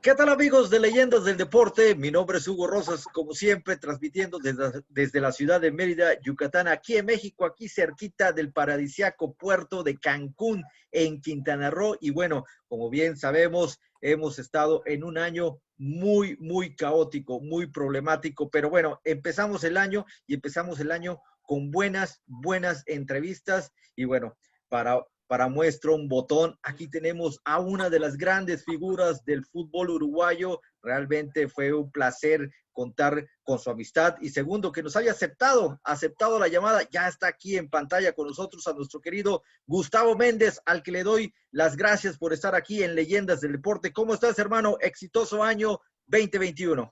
¿Qué tal amigos de Leyendas del Deporte? Mi nombre es Hugo Rosas, como siempre, transmitiendo desde la ciudad de Mérida, Yucatán, aquí en México, aquí cerquita del paradisiaco puerto de Cancún, en Quintana Roo. Y bueno, como bien sabemos, hemos estado en un año muy caótico, muy problemático, pero bueno, empezamos el año y empezamos el año con buenas entrevistas y bueno, para muestra un botón. Aquí tenemos a una de las grandes figuras del fútbol uruguayo. Realmente fue un placer contar con su amistad. Y segundo, que nos haya aceptado la llamada. Ya está aquí en pantalla con nosotros a nuestro querido Gustavo Méndez, al que le doy las gracias por estar aquí en Leyendas del Deporte. ¿Cómo estás, hermano? Exitoso año 2021.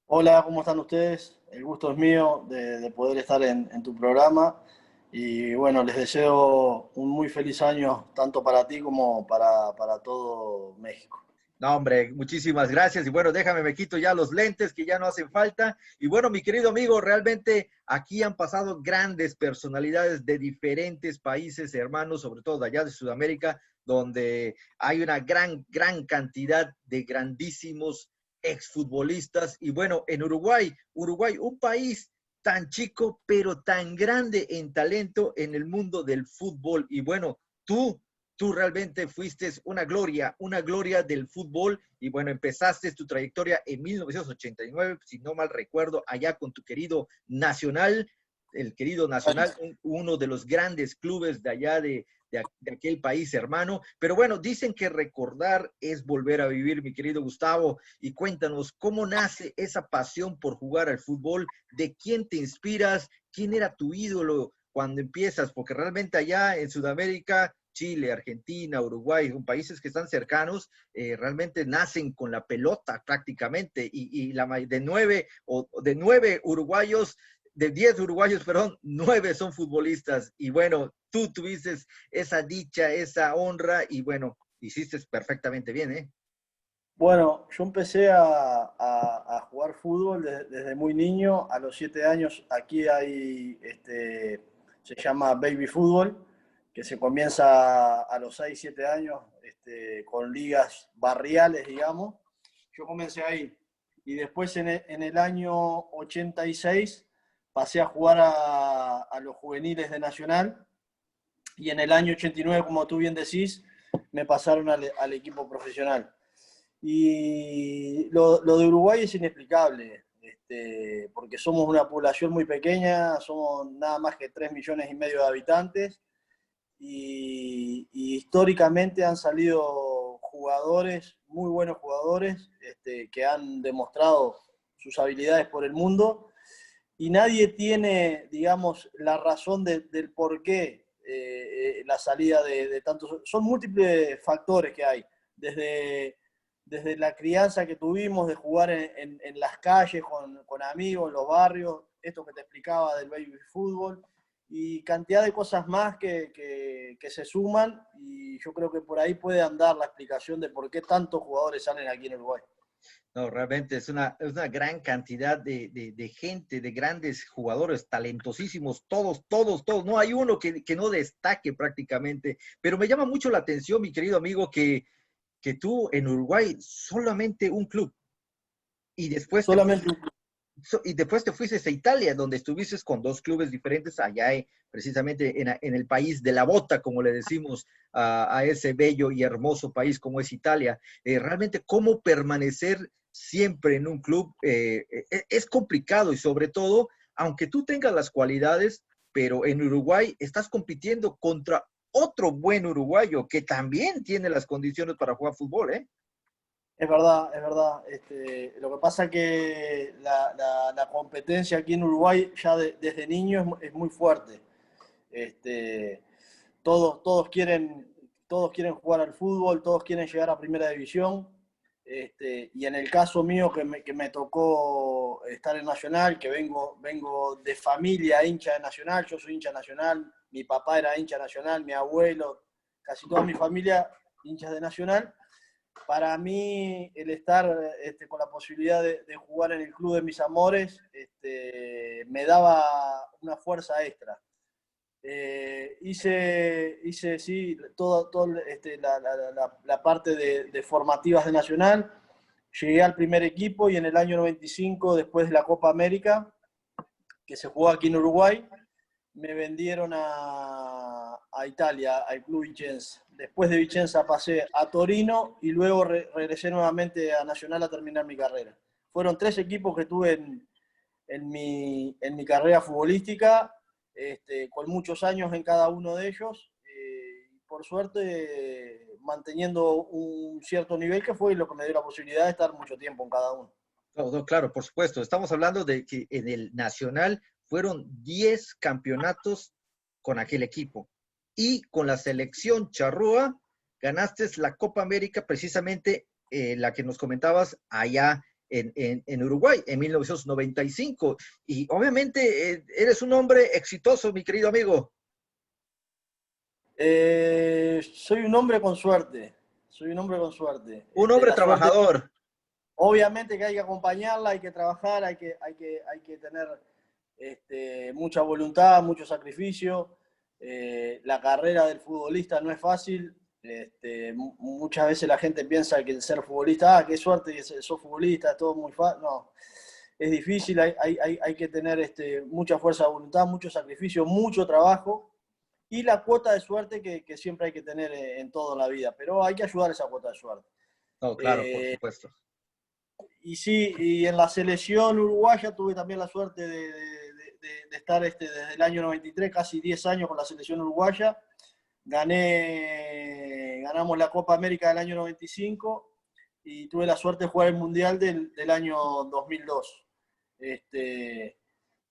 Hola, ¿cómo están ustedes? El gusto es mío de poder estar en tu programa y bueno, les deseo un muy feliz año tanto para ti como para todo México. No, hombre, muchísimas gracias. Y bueno, déjame, me quito ya los lentes que ya no hacen falta. Y bueno, mi querido amigo, realmente aquí han pasado grandes personalidades de diferentes países, hermanos, sobre todo de allá de Sudamérica, donde hay una gran cantidad de grandísimos exfutbolistas. Y bueno, en Uruguay, un país tan chico, pero tan grande en talento en el mundo del fútbol. Y bueno, tú realmente fuiste una gloria del fútbol y bueno, empezaste tu trayectoria en 1989, si no mal recuerdo, allá con tu querido Nacional, el querido Nacional, uno de los grandes clubes de allá de aquel país hermano. Pero bueno, dicen que recordar es volver a vivir, mi querido Gustavo, y cuéntanos cómo nace esa pasión por jugar al fútbol, de quién te inspiras, quién era tu ídolo cuando empiezas, porque realmente allá en Sudamérica Chile, Argentina, Uruguay, son países que están cercanos, realmente nacen con la pelota prácticamente y de 9 uruguayos, de 10 uruguayos, perdón, 9 son futbolistas y bueno, tú tuviste esa dicha, esa honra y bueno, hiciste perfectamente bien, ¿eh? Bueno, yo empecé a jugar fútbol desde muy niño, a los 7 años. Aquí hay, se llama baby fútbol, que se comienza a los 6 7 años, con ligas barriales, digamos. Yo comencé ahí. Y después en el año 86 pasé a jugar a los juveniles de Nacional. Y en el año 89, como tú bien decís, me pasaron al equipo profesional. Y lo de Uruguay es inexplicable, porque somos una población muy pequeña, somos nada más que 3,5 millones de habitantes, y históricamente han salido jugadores, muy buenos jugadores, que han demostrado sus habilidades por el mundo, y nadie tiene, digamos, la razón del por qué la salida de tantos. Son múltiples factores que hay, desde la crianza que tuvimos de jugar en las calles con amigos, en los barrios, esto que te explicaba del baby fútbol, y cantidad de cosas más que se suman, y yo creo que por ahí puede andar la explicación de por qué tantos jugadores salen aquí en Uruguay. No, realmente es una gran cantidad de gente, de grandes jugadores, talentosísimos, todos. No hay uno que no destaque prácticamente. Pero me llama mucho la atención, mi querido amigo, que tú en Uruguay solamente un club y después te fuiste, Solamente un. y después te fuiste a Italia, donde estuviste con 2 clubes diferentes allá precisamente en el país de la bota, como le decimos a ese bello y hermoso país como es Italia. Realmente, ¿cómo permanecer siempre en un club? Es complicado y sobre todo, aunque tú tengas las cualidades, pero en Uruguay estás compitiendo contra otro buen uruguayo que también tiene las condiciones para jugar fútbol, ¿eh? Es verdad, es verdad. Lo que pasa es que la competencia aquí en Uruguay ya desde niño es muy fuerte. Este, todos quieren jugar al fútbol, todos quieren llegar a primera división. Y en el caso mío que me tocó estar en Nacional, que vengo de familia hincha de Nacional, yo soy hincha Nacional, mi papá era hincha Nacional, mi abuelo, casi toda mi familia hinchas de Nacional. Para mí, el estar con la posibilidad de jugar en el club de mis amores, me daba una fuerza extra. Hice sí, la parte de formativas de Nacional. Llegué al primer equipo y en el año 95, después de la Copa América, que se jugó aquí en Uruguay, me vendieron a Italia, al Club Vicenza. Después de Vicenza pasé a Torino y luego regresé nuevamente a Nacional a terminar mi carrera. Fueron 3 equipos que tuve en mi carrera futbolística, con muchos años en cada uno de ellos, por suerte manteniendo un cierto nivel que fue lo que me dio la posibilidad de estar mucho tiempo en cada uno. No, no, claro, por supuesto. Estamos hablando de que en el Nacional fueron 10 campeonatos con aquel equipo. Y con la selección charrúa ganaste la Copa América, precisamente la que nos comentabas allá en Uruguay, en 1995. Y obviamente eres un hombre exitoso, mi querido amigo. Soy un hombre con suerte. Soy un hombre con suerte. Un hombre La suerte, trabajador. obviamente que hay que acompañarla, hay que trabajar, hay que tener mucha voluntad, mucho sacrificio. La carrera del futbolista no es fácil. Muchas veces la gente piensa que el ser futbolista, qué suerte, sos futbolista, es todo muy fácil. No, es difícil, hay que tener mucha fuerza de voluntad, mucho sacrificio, mucho trabajo y la cuota de suerte que siempre hay que tener en toda la vida, pero hay que ayudar a esa cuota de suerte. No, claro, por supuesto. Y sí, y en la selección uruguaya tuve también la suerte de estar desde el año 93, casi 10 años con la selección uruguaya. Ganamos la Copa América del año 95 y tuve la suerte de jugar el Mundial del año 2002.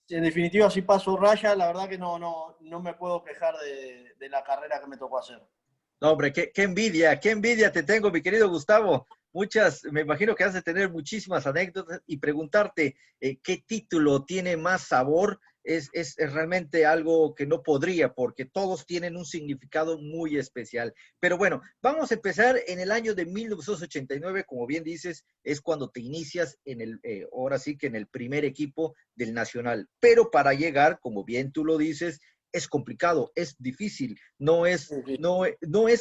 En definitiva, si paso raya, la verdad que no me puedo quejar de la carrera que me tocó hacer. No, hombre, qué envidia te tengo, mi querido Gustavo. Me imagino que has de tener muchísimas anécdotas y preguntarte qué título tiene más sabor es realmente algo que no podría, porque todos tienen un significado muy especial. Pero bueno, vamos a empezar en el año de 1989, como bien dices, es cuando te inicias ahora sí que en el primer equipo del Nacional. Pero para llegar, como bien tú lo dices, es complicado, es difícil, no es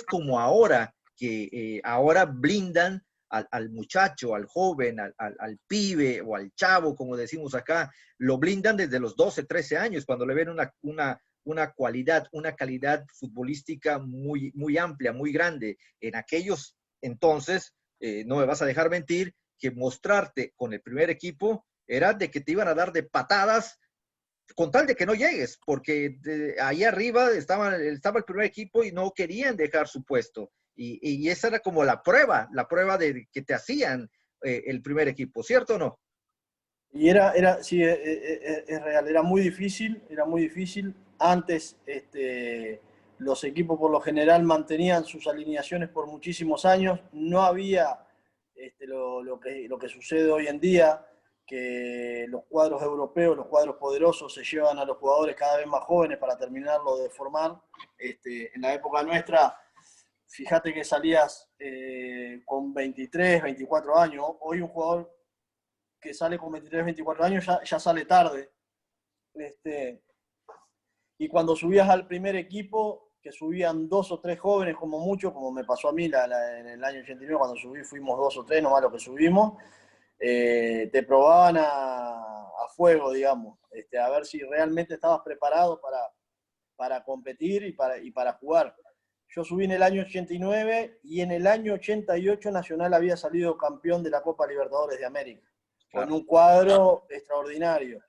como ahora, que ahora blindan al muchacho, al joven, al pibe o al chavo, como decimos acá, lo blindan desde los 12, 13 años, cuando le ven una cualidad, una calidad futbolística muy, muy amplia, muy grande. En aquellos entonces, no me vas a dejar mentir, que mostrarte con el primer equipo era de que te iban a dar de patadas con tal de que no llegues, porque ahí arriba estaba el primer equipo y no querían dejar su puesto. Y esa era como la prueba de que te hacían el primer equipo, ¿cierto o no? Y sí, es real, era muy difícil, era muy difícil. Antes, los equipos por lo general mantenían sus alineaciones por muchísimos años. No había lo que sucede hoy en día, que los cuadros europeos, los cuadros poderosos, se llevan a los jugadores cada vez más jóvenes para terminarlo de formar. En la época nuestra, fíjate que salías con 23, 24 años. Hoy un jugador que sale con 23, 24 años ya sale tarde. Y cuando subías al primer equipo, que subían 2 o 3 jóvenes como mucho, como me pasó a mí en el año 89, cuando subí fuimos 2 o 3, nomás lo que subimos, te probaban a fuego, digamos, a ver si realmente estabas preparado para competir y para jugar. Yo subí en el año 89 y en el año 88 Nacional había salido campeón de la Copa Libertadores de América, Claro. con un cuadro extraordinario.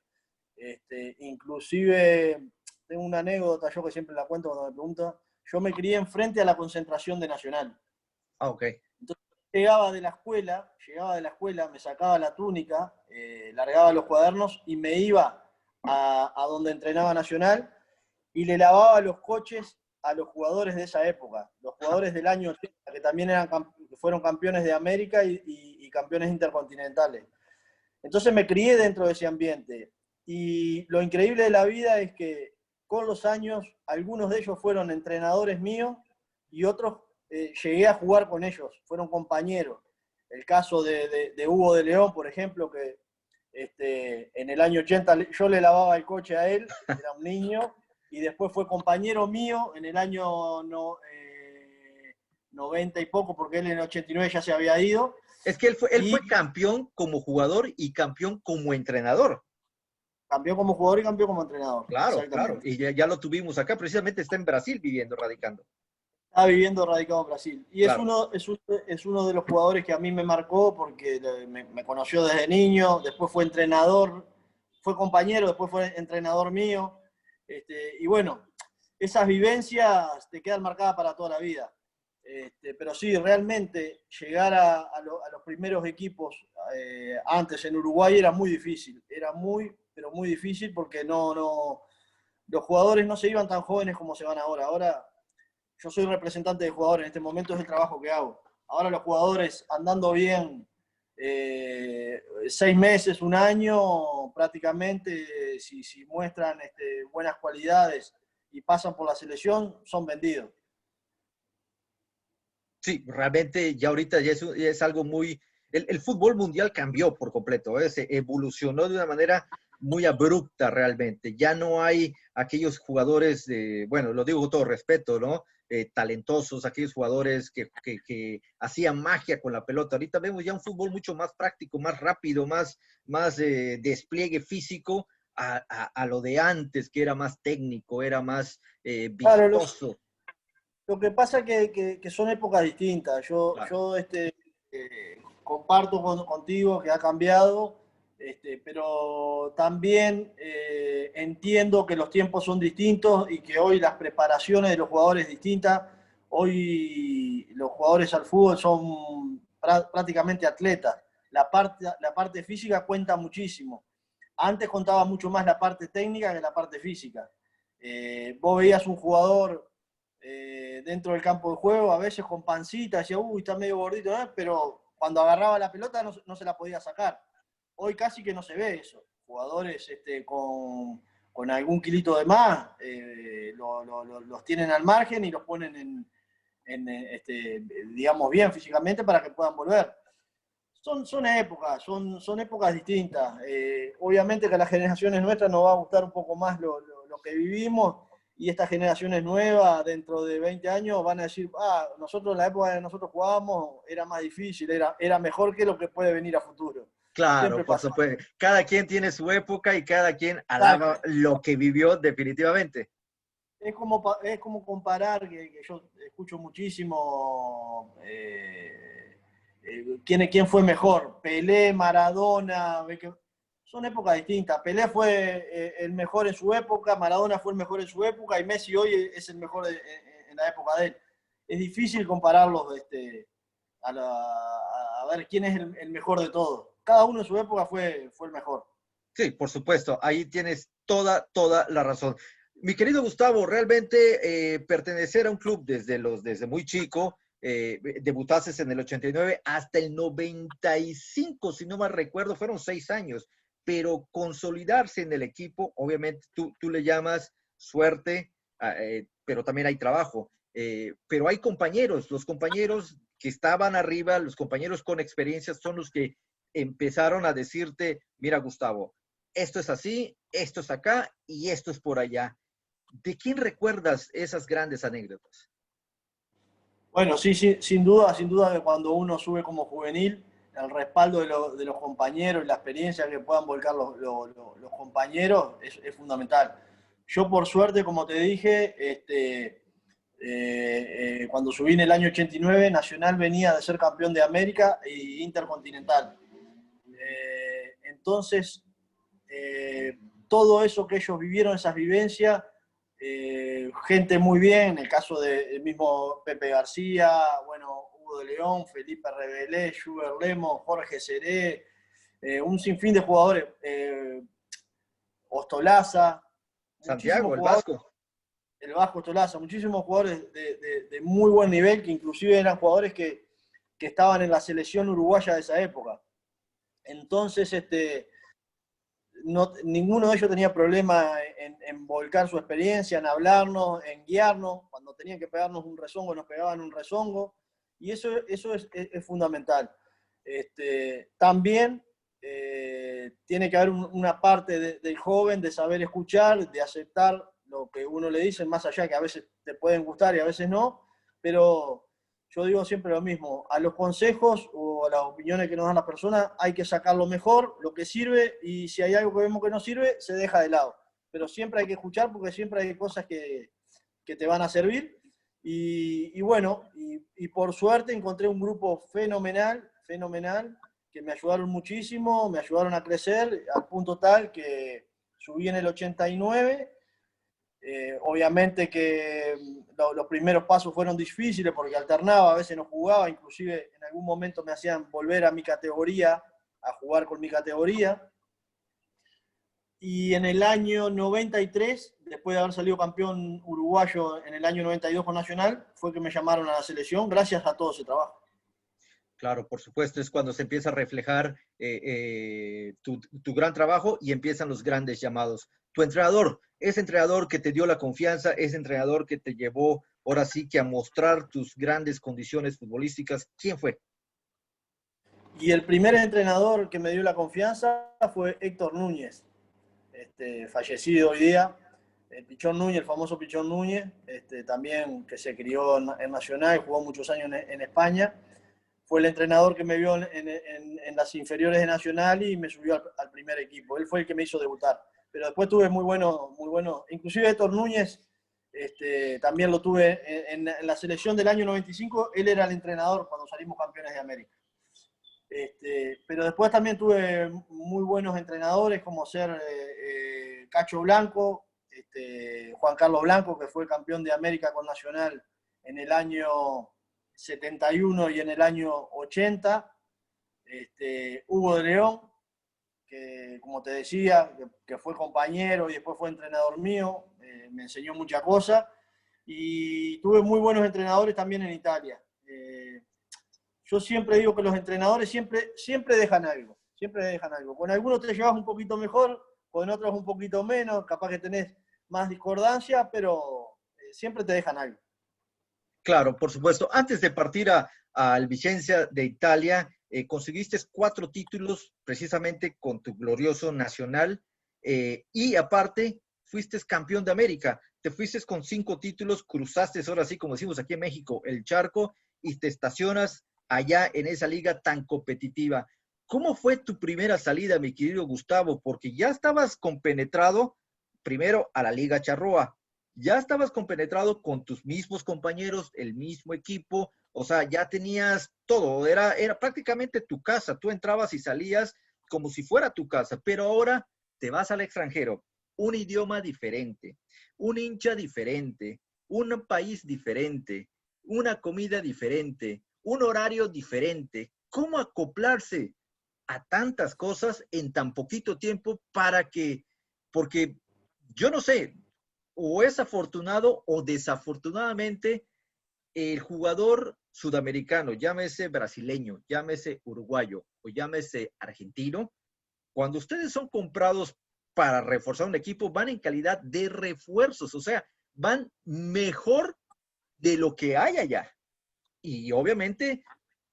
Inclusive, tengo una anécdota, yo que siempre la cuento cuando me preguntan, yo me crié enfrente a la concentración de Nacional. Ah, ok. Entonces, llegaba de la escuela, me sacaba la túnica, largaba los cuadernos y me iba a donde entrenaba Nacional y le lavaba los coches a los jugadores de esa época, los jugadores del año 80, que también fueron campeones de América y campeones intercontinentales. Entonces me crié dentro de ese ambiente. Y lo increíble de la vida es que con los años, algunos de ellos fueron entrenadores míos y otros llegué a jugar con ellos, fueron compañeros. El caso de Hugo de León, por ejemplo, que en el año 80 yo le lavaba el coche a él, era un niño, y después fue compañero mío en el año 90 y poco, porque él en el 89 ya se había ido. Es que él Y fue campeón como jugador y campeón como entrenador. campeón como jugador y campeón como entrenador, Claro, claro. exactamente. Y ya lo tuvimos acá, precisamente está en Brasil viviendo, radicando. Está viviendo radicado en Brasil. Y Claro. es uno de los jugadores que a mí me marcó porque me conoció desde niño, después fue entrenador, fue compañero, después fue entrenador mío. Y bueno, esas vivencias te quedan marcadas para toda la vida. Pero sí, realmente llegar a los primeros equipos antes en Uruguay era muy difícil. Era muy, pero muy difícil porque los jugadores no se iban tan jóvenes como se van ahora. Ahora yo soy representante de jugadores, en este momento es el trabajo que hago. Ahora los jugadores andando bien 6 meses, un año, prácticamente, si muestran buenas cualidades y pasan por la selección, son vendidos. Sí, realmente ya ahorita ya es algo muy... El fútbol mundial cambió por completo, ¿eh? Se evolucionó de una manera muy abrupta realmente. Ya no hay aquellos jugadores, bueno, lo digo con todo respeto, ¿no? Talentosos, aquellos jugadores que hacían magia con la pelota. Ahorita vemos ya un fútbol mucho más práctico, más rápido, más despliegue físico a lo de antes, que era más técnico, era más Claro, vistoso. lo que pasa es que son épocas distintas. Claro. Yo comparto contigo que ha cambiado, pero también entiendo que los tiempos son distintos y que hoy las preparaciones de los jugadores distintas. Hoy los jugadores al fútbol son prácticamente atletas. La parte física cuenta muchísimo. Antes contaba mucho más la parte técnica que la parte física. Vos veías un jugador dentro del campo de juego, a veces con pancita, decía, uy, está medio gordito, ¿eh? Pero cuando agarraba la pelota no se la podía sacar. Hoy casi que no se ve eso. Jugadores con algún kilito de más los tienen al margen y los ponen digamos, bien físicamente para que puedan volver. Son épocas distintas. Obviamente que a las generaciones nuestras nos va a gustar un poco más lo que vivimos y estas generaciones nuevas dentro de 20 años van a decir, nosotros en la época que nosotros jugábamos era más difícil, era mejor que lo que puede venir a futuro. Claro, Siempre por pasa. supuesto. Cada quien tiene su época y cada quien alaba Exacto. lo que vivió definitivamente. Es como comparar, que yo escucho muchísimo, quién fue mejor, Pelé, Maradona, son épocas distintas. Pelé fue el mejor en su época, Maradona fue el mejor en su época y Messi hoy es el mejor en la época de él. Es difícil compararlos a ver quién es el mejor de todos. Cada uno en su época fue el mejor. Sí, por supuesto, ahí tienes toda la razón. Mi querido Gustavo, realmente pertenecer a un club desde muy chico, debutaste en el 89 hasta el 95, si no mal recuerdo, fueron 6 años, pero consolidarse en el equipo, obviamente tú le llamas suerte, pero también hay trabajo. Pero hay compañeros, los compañeros que estaban arriba, los compañeros con experiencia son los que empezaron a decirte, mira Gustavo, esto es así, esto es acá y esto es por allá. ¿De quién recuerdas esas grandes anécdotas? Bueno, sí, sin duda que cuando uno sube como juvenil, el respaldo de los compañeros y la experiencia que puedan volcar los compañeros es fundamental. Yo por suerte, como te dije, cuando subí en el año 89, Nacional venía de ser campeón de América e Intercontinental. Entonces, todo eso que ellos vivieron, esas vivencias, gente muy bien, en el caso del mismo Pepe García, bueno, Hugo de León, Felipe Rebelé, Schubert Lemo, Jorge Seré, un sinfín de jugadores, Ostolaza, Santiago, muchísimos el jugadores, Vasco. el Vasco Ostolaza, muchísimos jugadores de muy buen nivel, que inclusive eran jugadores que estaban en la selección uruguaya de esa época. Entonces, ninguno de ellos tenía problema en volcar su experiencia, en hablarnos, en guiarnos. Cuando tenían que pegarnos un rezongo, nos pegaban un rezongo. Y eso es fundamental. También tiene que haber una parte del joven de saber escuchar, de aceptar lo que uno le dice, más allá que a veces te pueden gustar y a veces no, pero yo digo siempre lo mismo, a los consejos o a las opiniones que nos dan las personas hay que sacar lo mejor, lo que sirve, y si hay algo que vemos que no sirve, se deja de lado. Pero siempre hay que escuchar porque siempre hay cosas que te van a servir. Y bueno, y por suerte encontré un grupo fenomenal, fenomenal, que me ayudaron muchísimo, me ayudaron a crecer al punto tal que subí en el 89. Obviamente que los primeros pasos fueron difíciles porque alternaba, a veces no jugaba, inclusive en algún momento me hacían volver a mi categoría, a jugar con mi categoría. Y en el año 93, después de haber salido campeón uruguayo en el año 92 con Nacional, fue que me llamaron a la selección gracias a todo ese trabajo. Claro, por supuesto, es cuando se empieza a reflejar tu gran trabajo y empiezan los grandes llamados. Tu entrenador, ese entrenador que te dio la confianza, ese entrenador que te llevó ahora sí que a mostrar tus grandes condiciones futbolísticas, ¿quién fue? Y el primer entrenador que me dio la confianza fue Héctor Núñez, fallecido hoy día. El Pichón Núñez, el famoso Pichón Núñez, también que se crió en Nacional, jugó muchos años en España. Fue el entrenador que me vio en las inferiores de Nacional y me subió al primer equipo. Él fue el que me hizo debutar. Pero después tuve muy bueno. Inclusive Héctor Núñez, también lo tuve en la selección del año 95. Él era el entrenador cuando salimos campeones de América. Pero después también tuve muy buenos entrenadores como ser Cacho Blanco, Juan Carlos Blanco, que fue campeón de América con Nacional en el año 71 y en el año 80. Hugo de León, que como te decía, que fue compañero y después fue entrenador mío, me enseñó muchas cosas. Y tuve muy buenos entrenadores también en Italia. Yo siempre digo que los entrenadores siempre dejan algo, siempre dejan algo. Con algunos te llevas un poquito mejor, con otros un poquito menos, capaz que tenés más discordancia, pero siempre te dejan algo. Claro, por supuesto. Antes de partir al Vicenza de Italia, conseguiste 4 títulos precisamente con tu glorioso Nacional y aparte fuiste campeón de América. Te fuiste con 5 títulos, cruzaste ahora sí, como decimos aquí en México, el charco y te estacionas allá en esa liga tan competitiva. ¿Cómo fue tu primera salida, mi querido Gustavo? Porque ya estabas compenetrado primero a la Liga Charroa, ya estabas compenetrado con tus mismos compañeros, el mismo equipo, o sea, ya tenías todo, era prácticamente tu casa, tú entrabas y salías como si fuera tu casa, pero ahora te vas al extranjero, un idioma diferente, un hincha diferente, un país diferente, una comida diferente, un horario diferente. ¿Cómo acoplarse a tantas cosas en tan poquito tiempo porque yo no sé, o es afortunado o desafortunadamente el jugador sudamericano, llámese brasileño, llámese uruguayo o llámese argentino, cuando ustedes son comprados para reforzar un equipo, van en calidad de refuerzos, o sea, van mejor de lo que hay allá. Y obviamente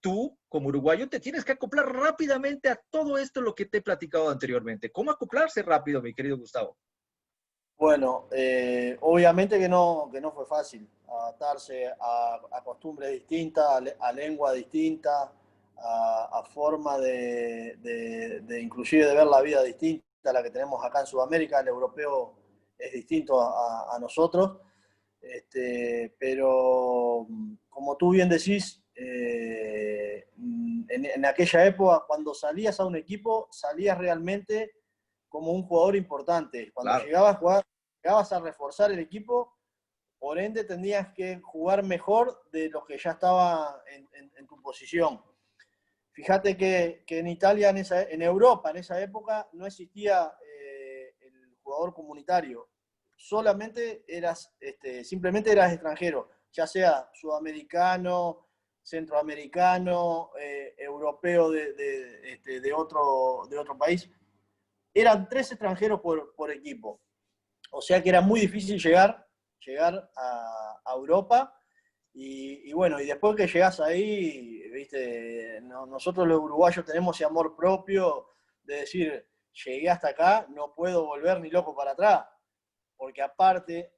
tú, como uruguayo, te tienes que acoplar rápidamente a todo esto lo que te he platicado anteriormente. ¿Cómo acoplarse rápido, mi querido Gustavo? Bueno, obviamente que no fue fácil adaptarse a costumbres distintas, a lengua distinta, a forma de inclusive de ver la vida distinta a la que tenemos acá en Sudamérica. El europeo es distinto a nosotros, pero como tú bien decís, en aquella época cuando salías a un equipo, salías realmente como un jugador importante. Cuando Claro. llegabas a jugar, llegabas a reforzar el equipo, por ende tendrías que jugar mejor de los que ya estaba en tu posición. Fíjate que en Italia, en Europa, en esa época, no existía el jugador comunitario. Solamente simplemente eras extranjero, ya sea sudamericano, centroamericano, europeo de otro país. Eran 3 extranjeros por equipo. O sea que era muy difícil llegar a Europa. Y bueno, y después que llegás ahí, viste, nosotros los uruguayos tenemos ese amor propio de decir, llegué hasta acá, no puedo volver ni loco para atrás. porque aparte,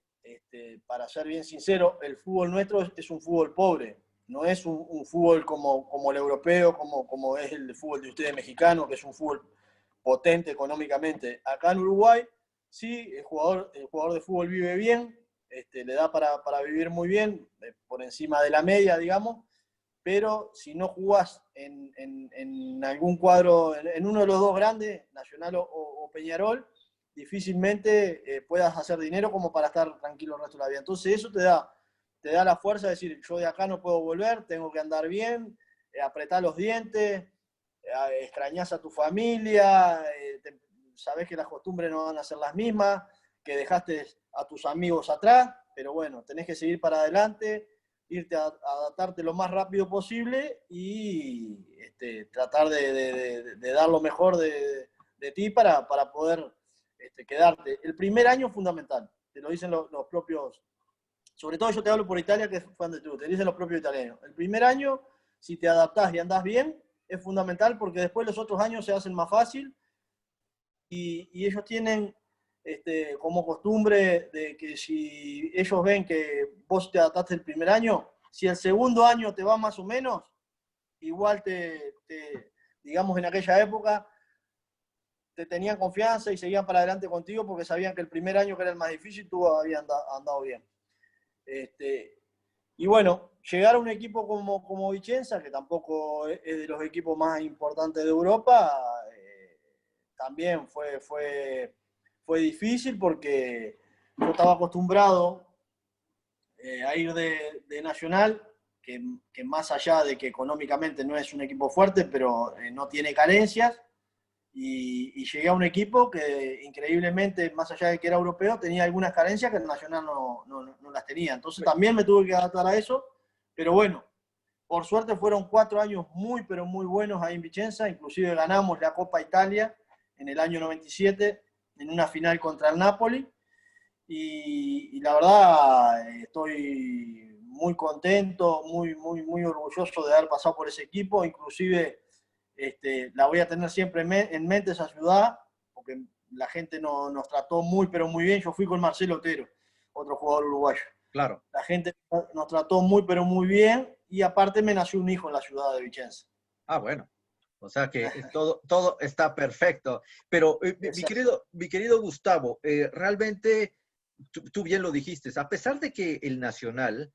para ser bien sincero, el fútbol nuestro es un fútbol pobre, no es un fútbol como el europeo, como es el fútbol de ustedes mexicano, que es un fútbol potente económicamente. Acá en Uruguay, sí, el jugador de fútbol vive bien, le da para vivir muy bien, por encima de la media, digamos, pero si no jugás en algún cuadro, en uno de los dos grandes, Nacional o Peñarol, difícilmente puedas hacer dinero como para estar tranquilo el resto de la vida. Entonces eso te da la fuerza de decir, yo de acá no puedo volver, tengo que andar bien, apretar los dientes, extrañás a tu familia, sabés que las costumbres no van a ser las mismas, que dejaste a tus amigos atrás, pero bueno, tenés que seguir para adelante, irte a adaptarte lo más rápido posible y tratar de dar lo mejor de ti para poder quedarte. El primer año es fundamental, te lo dicen los propios, sobre todo yo te hablo por Italia, que es fan de tú, te dicen los propios italianos. El primer año, si te adaptás y andás bien, es fundamental porque después los otros años se hacen más fácil y ellos tienen como costumbre de que si ellos ven que vos te adaptaste el primer año, si el segundo año te va más o menos, igual digamos en aquella época, te tenían confianza y seguían para adelante contigo porque sabían que el primer año, que era el más difícil, tú habías andado bien. Y bueno, llegar a un equipo como Vicenza, que tampoco es de los equipos más importantes de Europa, también fue difícil porque yo estaba acostumbrado a ir de Nacional, que más allá de que económicamente no es un equipo fuerte, pero no tiene carencias, y llegué a un equipo que increíblemente, más allá de que era europeo, tenía algunas carencias que el Nacional no las tenía. Entonces también me tuve que adaptar a eso, pero bueno, por suerte fueron 4 años muy, pero muy buenos ahí en Vicenza, inclusive ganamos la Copa Italia en el año 97 en una final contra el Napoli, y la verdad estoy muy contento, muy, muy, muy orgulloso de haber pasado por ese equipo, inclusive la voy a tener siempre en mente esa ciudad, porque la gente nos trató muy, pero muy bien. Yo fui con Marcelo Otero, otro jugador uruguayo. Claro. La gente nos trató muy, pero muy bien, y aparte me nació un hijo en la ciudad de Vicenza. Ah, bueno. O sea que todo está perfecto. Pero mi querido Gustavo, realmente, tú bien lo dijiste, a pesar de que el Nacional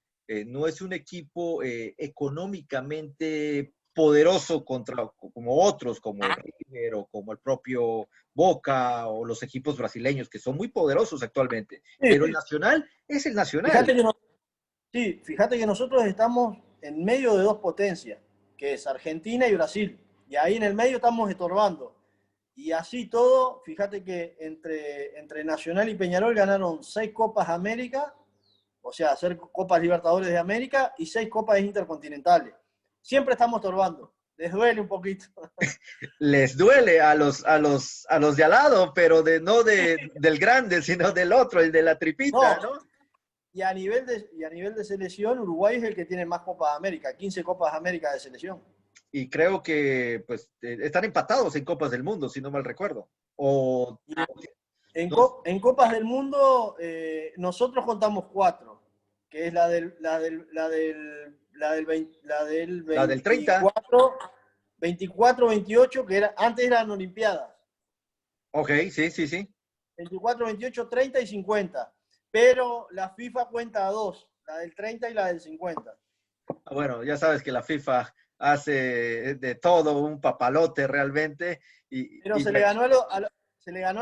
no es un equipo económicamente poderoso como otros, como el River o como el propio Boca o los equipos brasileños, que son muy poderosos actualmente, Sí, pero el Nacional es el Nacional. fíjate que, sí, fíjate que nosotros estamos en medio de dos potencias, que es Argentina y Brasil, y ahí en el medio estamos estorbando. Y así todo, fíjate que entre Nacional y Peñarol ganaron 6 Copas América, o sea, 6 Copas Libertadores de América y 6 Copas Intercontinentales. Siempre estamos estorbando, les duele un poquito. Les duele a los de al lado, pero no del grande, sino del otro, el de la tripita, No, ¿no? y a nivel de selección, Uruguay es el que tiene más Copas América, 15 Copas América de selección. Y creo que pues están empatados en Copas del Mundo, si no mal recuerdo. O En, no, en Copas del Mundo, nosotros contamos 4, que es la del la del 30. 24, 28, que antes eran Olimpiadas. Ok, sí, sí, sí. 24, 28, 30 y 50. Pero la FIFA cuenta a 2, la del 30 y la del 50. Bueno, ya sabes que la FIFA hace de todo un papalote realmente. Pero se le ganó a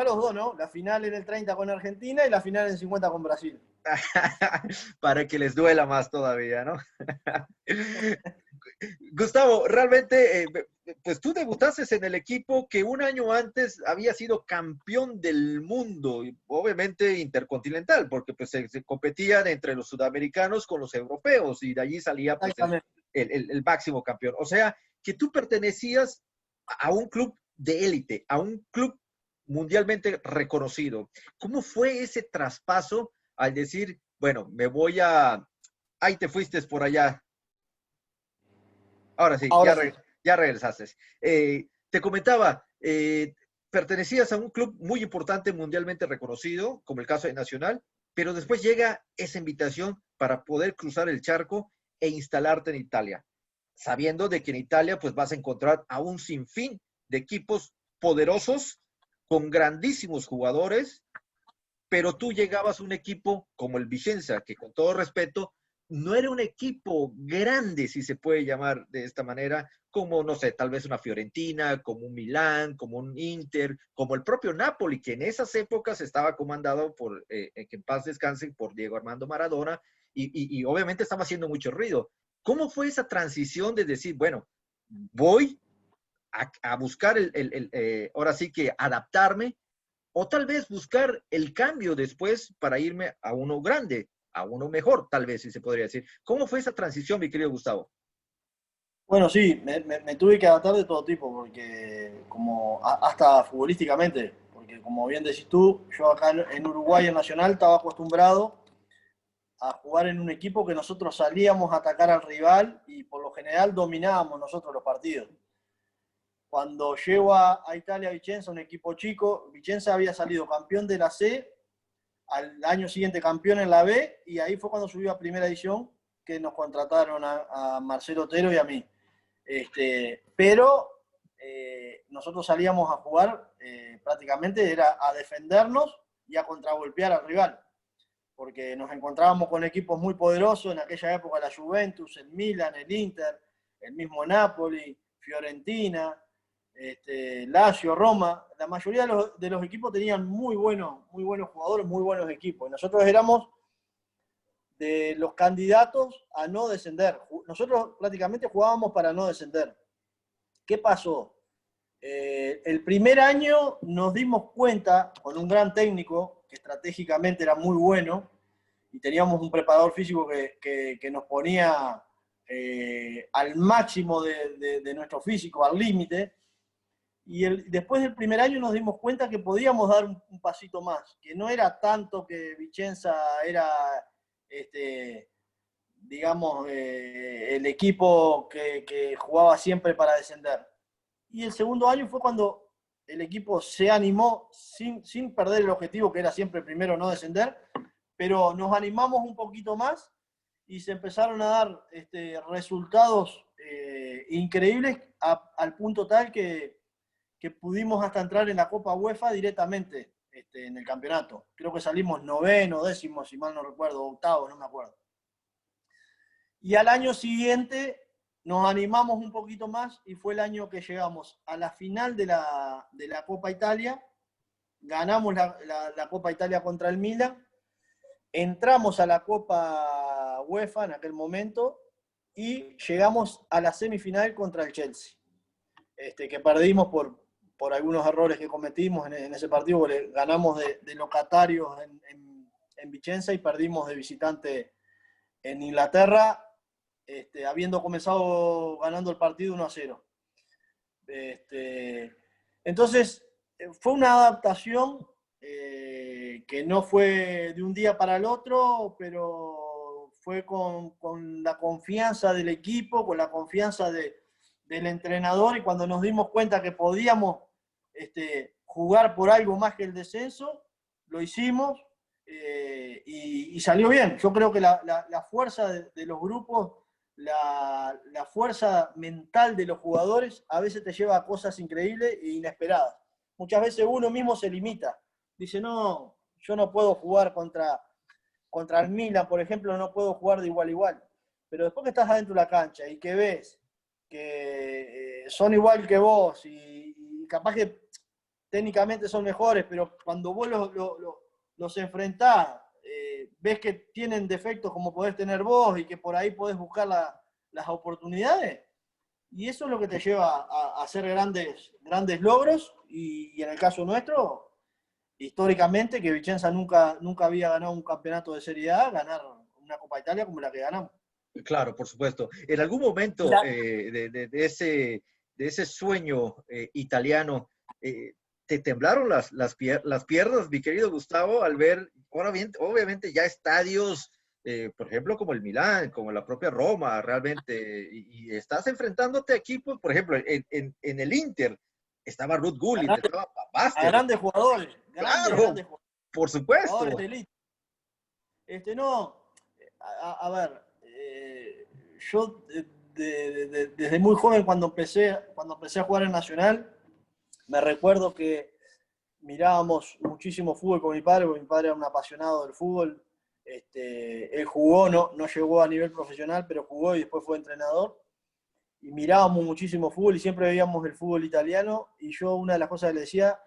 los dos, ¿no? La final en el 30 con Argentina y la final en el 50 con Brasil. Para que les duela más todavía, ¿no? Gustavo, realmente, pues tú debutaste en el equipo que un año antes había sido campeón del mundo, y obviamente intercontinental, porque pues se competían entre los sudamericanos con los europeos y de allí salía pues Exactamente. el máximo campeón. O sea, que tú pertenecías a un club de élite, a un club mundialmente reconocido. ¿Cómo fue ese traspaso al decir, bueno, ahí te fuiste por allá? Ahora sí, Ahora sí. ya regresaste. Te comentaba, pertenecías a un club muy importante, mundialmente reconocido, como el caso de Nacional, pero después llega esa invitación para poder cruzar el charco e instalarte en Italia, sabiendo de que en Italia pues vas a encontrar a un sinfín de equipos poderosos, con grandísimos jugadores, pero tú llegabas a un equipo como el Vicenza, que con todo respeto, no era un equipo grande, si se puede llamar de esta manera, como, no sé, tal vez una Fiorentina, como un Milán, como un Inter, como el propio Napoli, que en esas épocas estaba comandado por, que en paz descanse, por Diego Armando Maradona, y obviamente estaba haciendo mucho ruido. ¿Cómo fue esa transición de decir, bueno, voy a buscar ahora sí que adaptarme, o tal vez buscar el cambio después para irme a uno grande, a uno mejor, tal vez, si se podría decir? ¿Cómo fue esa transición, mi querido Gustavo? Bueno, sí, me tuve que adaptar de todo tipo, porque hasta futbolísticamente, porque como bien decís tú, yo acá en Uruguay en Nacional estaba acostumbrado a jugar en un equipo que nosotros salíamos a atacar al rival y por lo general dominábamos nosotros los partidos. Cuando llego a Italia, Vicenza, un equipo chico, Vicenza había salido campeón de la C, al año siguiente campeón en la B, y ahí fue cuando subió a primera edición, que nos contrataron a Marcelo Otero y a mí. Pero nosotros salíamos a jugar, prácticamente era a defendernos y a contragolpear al rival, porque nos encontrábamos con equipos muy poderosos en aquella época, la Juventus, el Milan, el Inter, el mismo Napoli, Fiorentina, Lazio, Roma. La mayoría de los equipos tenían muy buenos jugadores, muy buenos equipos. Y nosotros éramos de los candidatos a no descender. Nosotros prácticamente jugábamos para no descender. ¿Qué pasó? El primer año nos dimos cuenta, con un gran técnico, que estratégicamente era muy bueno, y teníamos un preparador físico que nos ponía al máximo de nuestro físico, al límite, y después del primer año nos dimos cuenta que podíamos dar un pasito más, que no era tanto que Vicenza era, digamos, el equipo que jugaba siempre para descender. Y el segundo año fue cuando el equipo se animó sin perder el objetivo, que era siempre primero no descender, pero nos animamos un poquito más y se empezaron a dar resultados increíbles al punto tal que pudimos hasta entrar en la Copa UEFA directamente en el campeonato. Creo que salimos noveno, décimo, si mal no recuerdo, octavo, no me acuerdo. Y al año siguiente nos animamos un poquito más y fue el año que llegamos a la final de la Copa Italia, ganamos la Copa Italia contra el Milan, entramos a la Copa UEFA en aquel momento y llegamos a la semifinal contra el Chelsea, que perdimos por algunos errores que cometimos en ese partido, porque ganamos de locatarios en Vicenza y perdimos de visitante en Inglaterra, habiendo comenzado ganando el partido 1-0. Entonces, fue una adaptación que no fue de un día para el otro, pero fue con la confianza del equipo, con la confianza del entrenador, y cuando nos dimos cuenta que podíamos jugar por algo más que el descenso, lo hicimos y salió bien. Yo creo que la fuerza de los grupos, la fuerza mental de los jugadores a veces te lleva a cosas increíbles e inesperadas. Muchas veces uno mismo se limita. Dice, no, yo no puedo jugar contra el Milan, por ejemplo, no puedo jugar de igual a igual. Pero después que estás adentro de la cancha y que ves que son igual que vos y capaz que técnicamente son mejores, pero cuando vos los enfrentás, ves que tienen defectos como podés tener vos y que por ahí podés buscar las oportunidades, y eso es lo que te lleva a hacer grandes logros, y en el caso nuestro, históricamente, que Vicenza nunca había ganado un campeonato de Serie A, ganar una Copa Italia como la que ganamos. Claro, por supuesto. En algún momento de ese sueño italiano, ¿te temblaron las piernas, mi querido Gustavo, al ver, ahora bien, obviamente ya estadios, por ejemplo, como el Milán, como la propia Roma, realmente, y estás enfrentándote a equipos, por ejemplo, en el Inter, estaba Ruud Gullit, Grande, estaba a Baster, grandes jugadores, claro, grandes por jugadores supuesto. de élite. No, a ver, yo desde muy joven cuando empecé a jugar en Nacional, me recuerdo que mirábamos muchísimo fútbol con mi padre, porque mi padre era un apasionado del fútbol. Él jugó, no llegó a nivel profesional, pero jugó y después fue entrenador. Y mirábamos muchísimo fútbol y siempre veíamos el fútbol italiano. Y yo una de las cosas que le decía,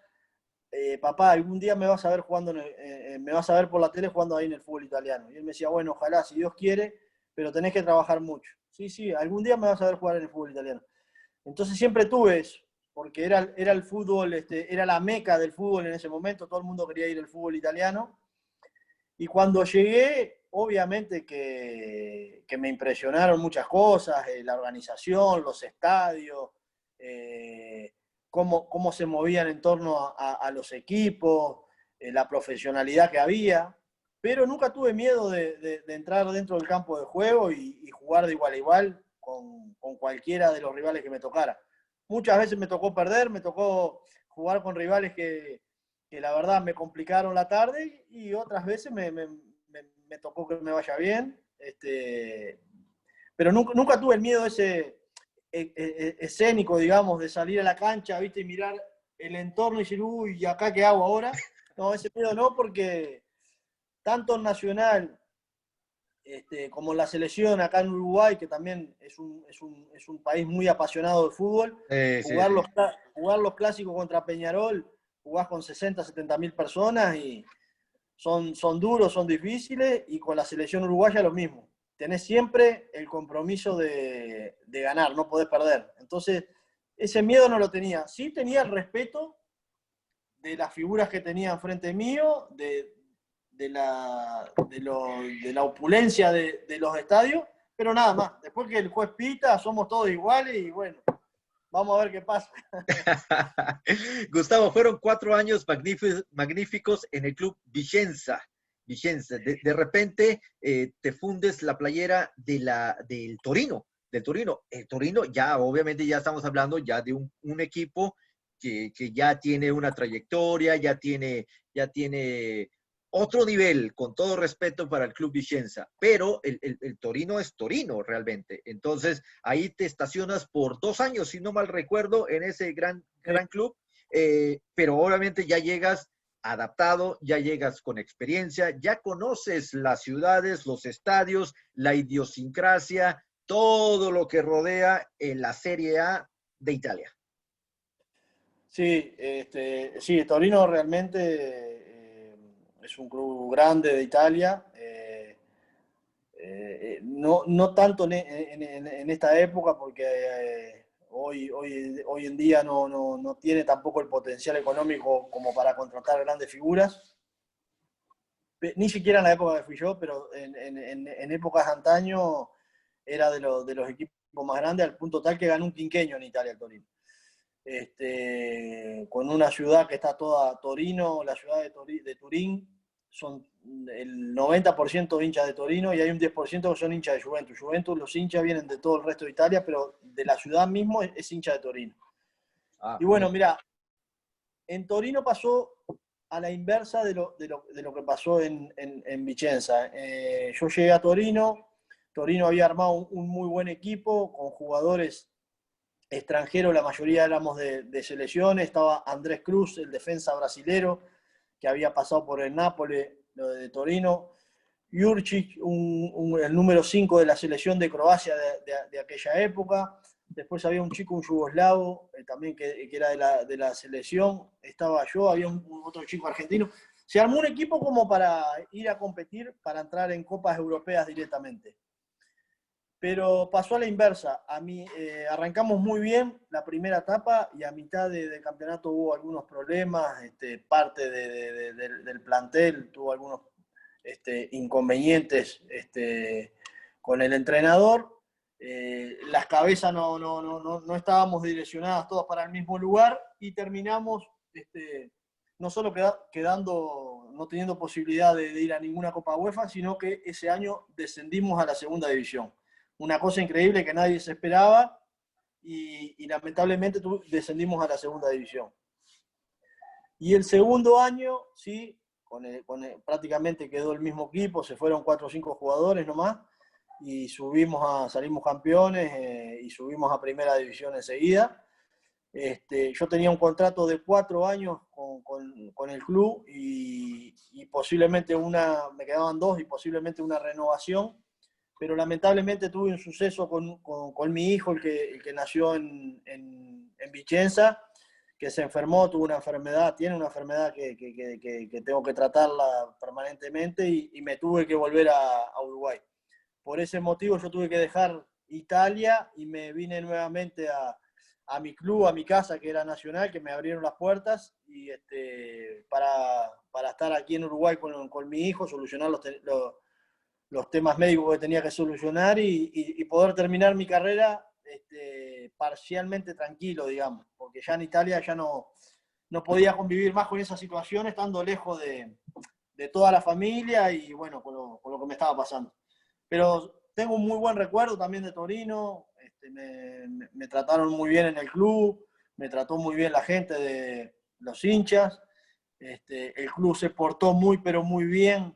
papá, algún día me vas a ver jugando, me vas a ver por la tele jugando ahí en el fútbol italiano. Y él me decía, bueno, ojalá, si Dios quiere, pero tenés que trabajar mucho. Sí, sí, algún día me vas a ver jugar en el fútbol italiano. Entonces siempre tuve eso, porque era el fútbol, era la meca del fútbol en ese momento, todo el mundo quería ir al fútbol italiano. Y cuando llegué, obviamente que me impresionaron muchas cosas, la organización, los estadios, cómo se movían en torno a los equipos, la profesionalidad que había, pero nunca tuve miedo de entrar dentro del campo de juego y jugar de igual a igual con cualquiera de los rivales que me tocara. Muchas veces me tocó perder, me tocó jugar con rivales que la verdad me complicaron la tarde y otras veces me tocó que me vaya bien. Pero nunca tuve el miedo ese escénico, digamos, de salir a la cancha, ¿viste? Y mirar el entorno y decir, uy, ¿y acá qué hago ahora? No, ese miedo no, porque tanto en Nacional como en la selección acá en Uruguay, que también es un país muy apasionado de fútbol, Sí, sí. jugar los clásicos contra Peñarol, jugás con 60, 70 mil personas y son duros, son difíciles, y con la selección uruguaya lo mismo. Tenés siempre el compromiso de ganar, no podés perder. Entonces, ese miedo no lo tenía. Sí tenía el respeto de las figuras que tenía enfrente mío, de la opulencia de los estadios, pero nada más. Después que el juez pita, somos todos iguales y bueno, vamos a ver qué pasa. Gustavo, fueron 4 años magníficos en el club Vicenza. Vicenza. De repente te fundes la playera del Torino, del Torino. El Torino ya, obviamente ya estamos hablando ya de un equipo que ya tiene una trayectoria, ya tiene otro nivel, con todo respeto para el club Vicenza, pero el Torino es Torino realmente. Entonces, ahí te estacionas por 2 años, si no mal recuerdo, en ese gran club, pero obviamente ya llegas adaptado, ya llegas con experiencia, ya conoces las ciudades, los estadios, la idiosincrasia, todo lo que rodea en la Serie A de Italia. Sí, sí, Torino realmente es un club grande de Italia. No tanto en esta época, porque hoy en día no tiene tampoco el potencial económico como para contratar grandes figuras. Ni siquiera en la época que fui yo, pero en épocas de antaño era de los equipos más grandes, al punto tal que ganó un quinqueño en Italia el Torino. Con una ciudad que está toda Torino, la ciudad de Turín, son el 90% hinchas de Torino y hay un 10% que son hinchas de Juventus. Juventus, los hinchas vienen de todo el resto de Italia, pero de la ciudad mismo es hincha de Torino. Ah, Y bueno, mira, en Torino pasó a la inversa de lo que pasó en Vicenza. Yo llegué a Torino había armado un muy buen equipo con jugadores extranjeros, la mayoría éramos de selecciones. Estaba Andrés Cruz, el defensa brasilero, que había pasado por el Nápoles, lo de Torino. Jurčić, el número 5 de la selección de Croacia de aquella época. Después había un chico, un yugoslavo, también que era de la selección. Estaba yo, había otro chico argentino. Se armó un equipo como para ir a competir, para entrar en copas europeas directamente. Pero pasó a la inversa. A mí, arrancamos muy bien la primera etapa y a mitad del campeonato hubo algunos problemas. Parte del plantel tuvo algunos inconvenientes con el entrenador. Las cabezas no estábamos direccionadas todas para el mismo lugar y terminamos no solo quedando, no teniendo posibilidad de ir a ninguna Copa UEFA, sino que ese año descendimos a la segunda división. Una cosa increíble que nadie se esperaba, y lamentablemente descendimos a la segunda división. Y el segundo año, sí, prácticamente quedó el mismo equipo, se fueron 4 o 5 jugadores nomás, y salimos campeones y subimos a primera división enseguida. Yo tenía un contrato de 4 años con el club y posiblemente me quedaban 2 y posiblemente una renovación, pero lamentablemente tuve un suceso con mi hijo, el que nació en Vicenza, que se enfermó, tiene una enfermedad que tengo que tratarla permanentemente y me tuve que volver a Uruguay. Por ese motivo yo tuve que dejar Italia y me vine nuevamente a mi club, a mi casa, que era Nacional, que me abrieron las puertas y para estar aquí en Uruguay con mi hijo, solucionar los temas médicos que tenía que solucionar y poder terminar mi carrera parcialmente tranquilo, digamos, porque ya en Italia ya no podía convivir más con esa situación, estando lejos de toda la familia y bueno, con lo que me estaba pasando. Pero tengo un muy buen recuerdo también de Torino, me trataron muy bien en el club, me trató muy bien la gente de los hinchas, el club se portó muy pero muy bien,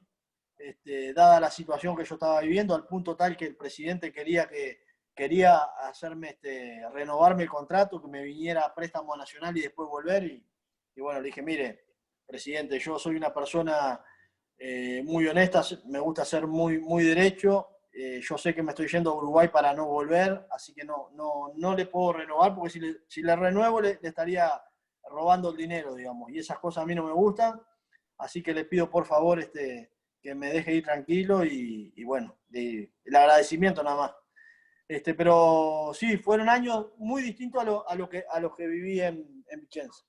dada la situación que yo estaba viviendo, al punto tal que el presidente quería hacerme renovarme el contrato, que me viniera a préstamo a Nacional y después volver, y bueno, le dije, mire, presidente, yo soy una persona muy honesta, me gusta ser muy, muy derecho, yo sé que me estoy yendo a Uruguay para no volver, así que no le puedo renovar, porque si le renuevo le estaría robando el dinero, digamos, y esas cosas a mí no me gustan, así que le pido por favor que me deje ir tranquilo y bueno, el agradecimiento nada más. Pero sí, fueron años muy distintos a los que viví en Vicenza.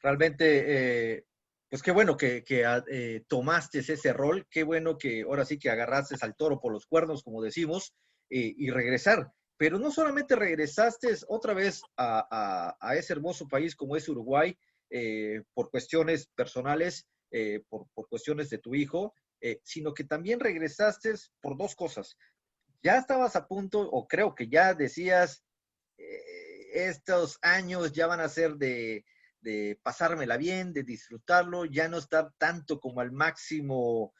Realmente, pues qué bueno que tomaste ese rol, qué bueno que ahora sí que agarraste al toro por los cuernos, como decimos, y regresar. Pero no solamente regresaste otra vez a ese hermoso país como es Uruguay, por cuestiones personales, por cuestiones de tu hijo, sino que también regresaste por 2 cosas. Ya estabas a punto, o creo que ya decías, estos años ya van a ser de pasármela bien, de disfrutarlo, ya no estar tanto como al máximo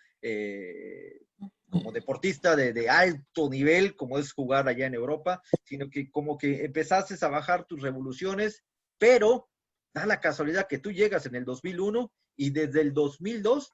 como deportista de alto nivel, como es jugar allá en Europa, sino que como que empezaste a bajar tus revoluciones, pero da la casualidad que tú llegas en el 2001 y desde el 2002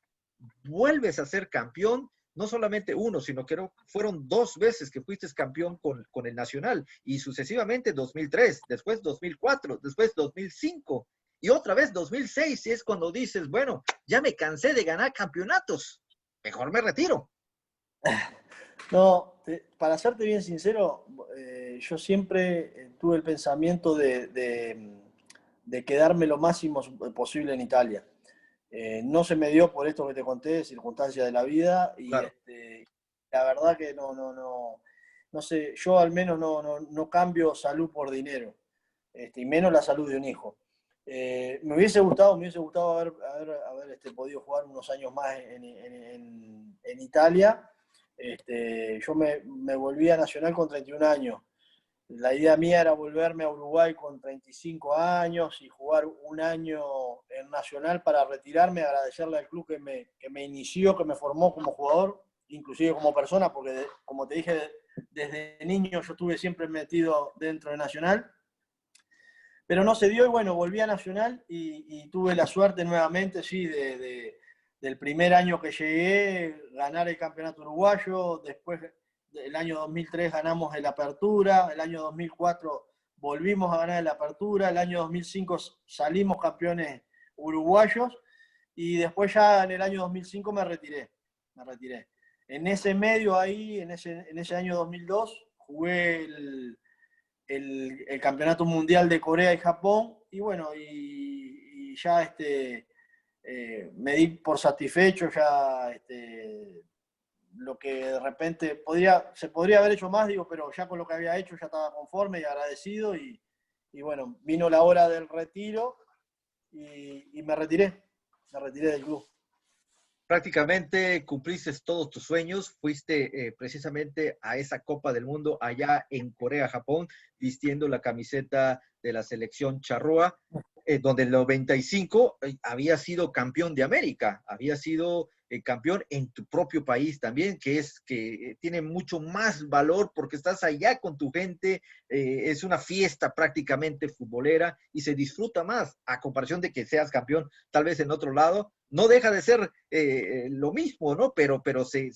vuelves a ser campeón, no solamente uno, sino que fueron 2 veces que fuiste campeón con el Nacional, y sucesivamente 2003, después 2004, después 2005, y otra vez 2006, y es cuando dices, bueno, ya me cansé de ganar campeonatos, mejor me retiro. No, para serte bien sincero, yo siempre tuve el pensamiento de quedarme lo máximo posible en Italia. No se me dio por esto que te conté, circunstancias de la vida, y Claro. la verdad que no sé, yo al menos no cambio salud por dinero, y menos la salud de un hijo. Me hubiese gustado haber podido jugar unos años más en Italia. Yo me volví a Nacional con 31 años. La idea mía era volverme a Uruguay con 35 años y jugar un año en Nacional para retirarme, agradecerle al club que me inició, que me formó como jugador, inclusive como persona, porque como te dije, desde niño yo estuve siempre metido dentro de Nacional. Pero no se dio y bueno, volví a Nacional y tuve la suerte nuevamente, sí, del primer año que llegué, ganar el campeonato uruguayo, después el año 2003 ganamos el Apertura, el año 2004 volvimos a ganar el Apertura, el año 2005 salimos campeones uruguayos y después ya en el año 2005 me retiré. En ese medio ahí, en ese año 2002, jugué el Campeonato Mundial de Corea y Japón, y bueno, y ya me di por satisfecho, ya lo que de repente se podría haber hecho más, digo, pero ya con lo que había hecho ya estaba conforme y agradecido, y bueno, vino la hora del retiro y me retiré del club. prácticamente cumpliste todos tus sueños, fuiste precisamente a esa Copa del Mundo allá en Corea, Japón, vistiendo la camiseta de la selección charrúa, donde en el 95 había sido campeón de América, había sido campeón en tu propio país también, que tiene mucho más valor porque estás allá con tu gente, es una fiesta prácticamente futbolera y se disfruta más a comparación de que seas campeón tal vez en otro lado. No deja de ser lo mismo, ¿no? Pero se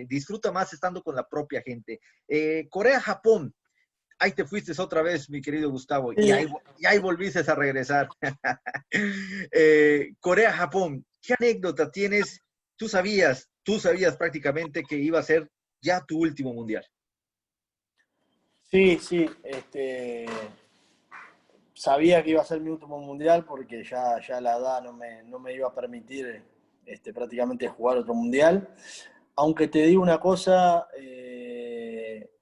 disfruta más estando con la propia gente. Corea-Japón, ahí te fuiste otra vez, mi querido Gustavo, Sí. y ahí volviste a regresar. Corea-Japón, ¿qué anécdota tienes? Tú sabías prácticamente que iba a ser ya tu último mundial. Sí, sí, sabía que iba a ser mi último mundial porque ya la edad no me iba a permitir prácticamente jugar otro mundial. Aunque te digo una cosa,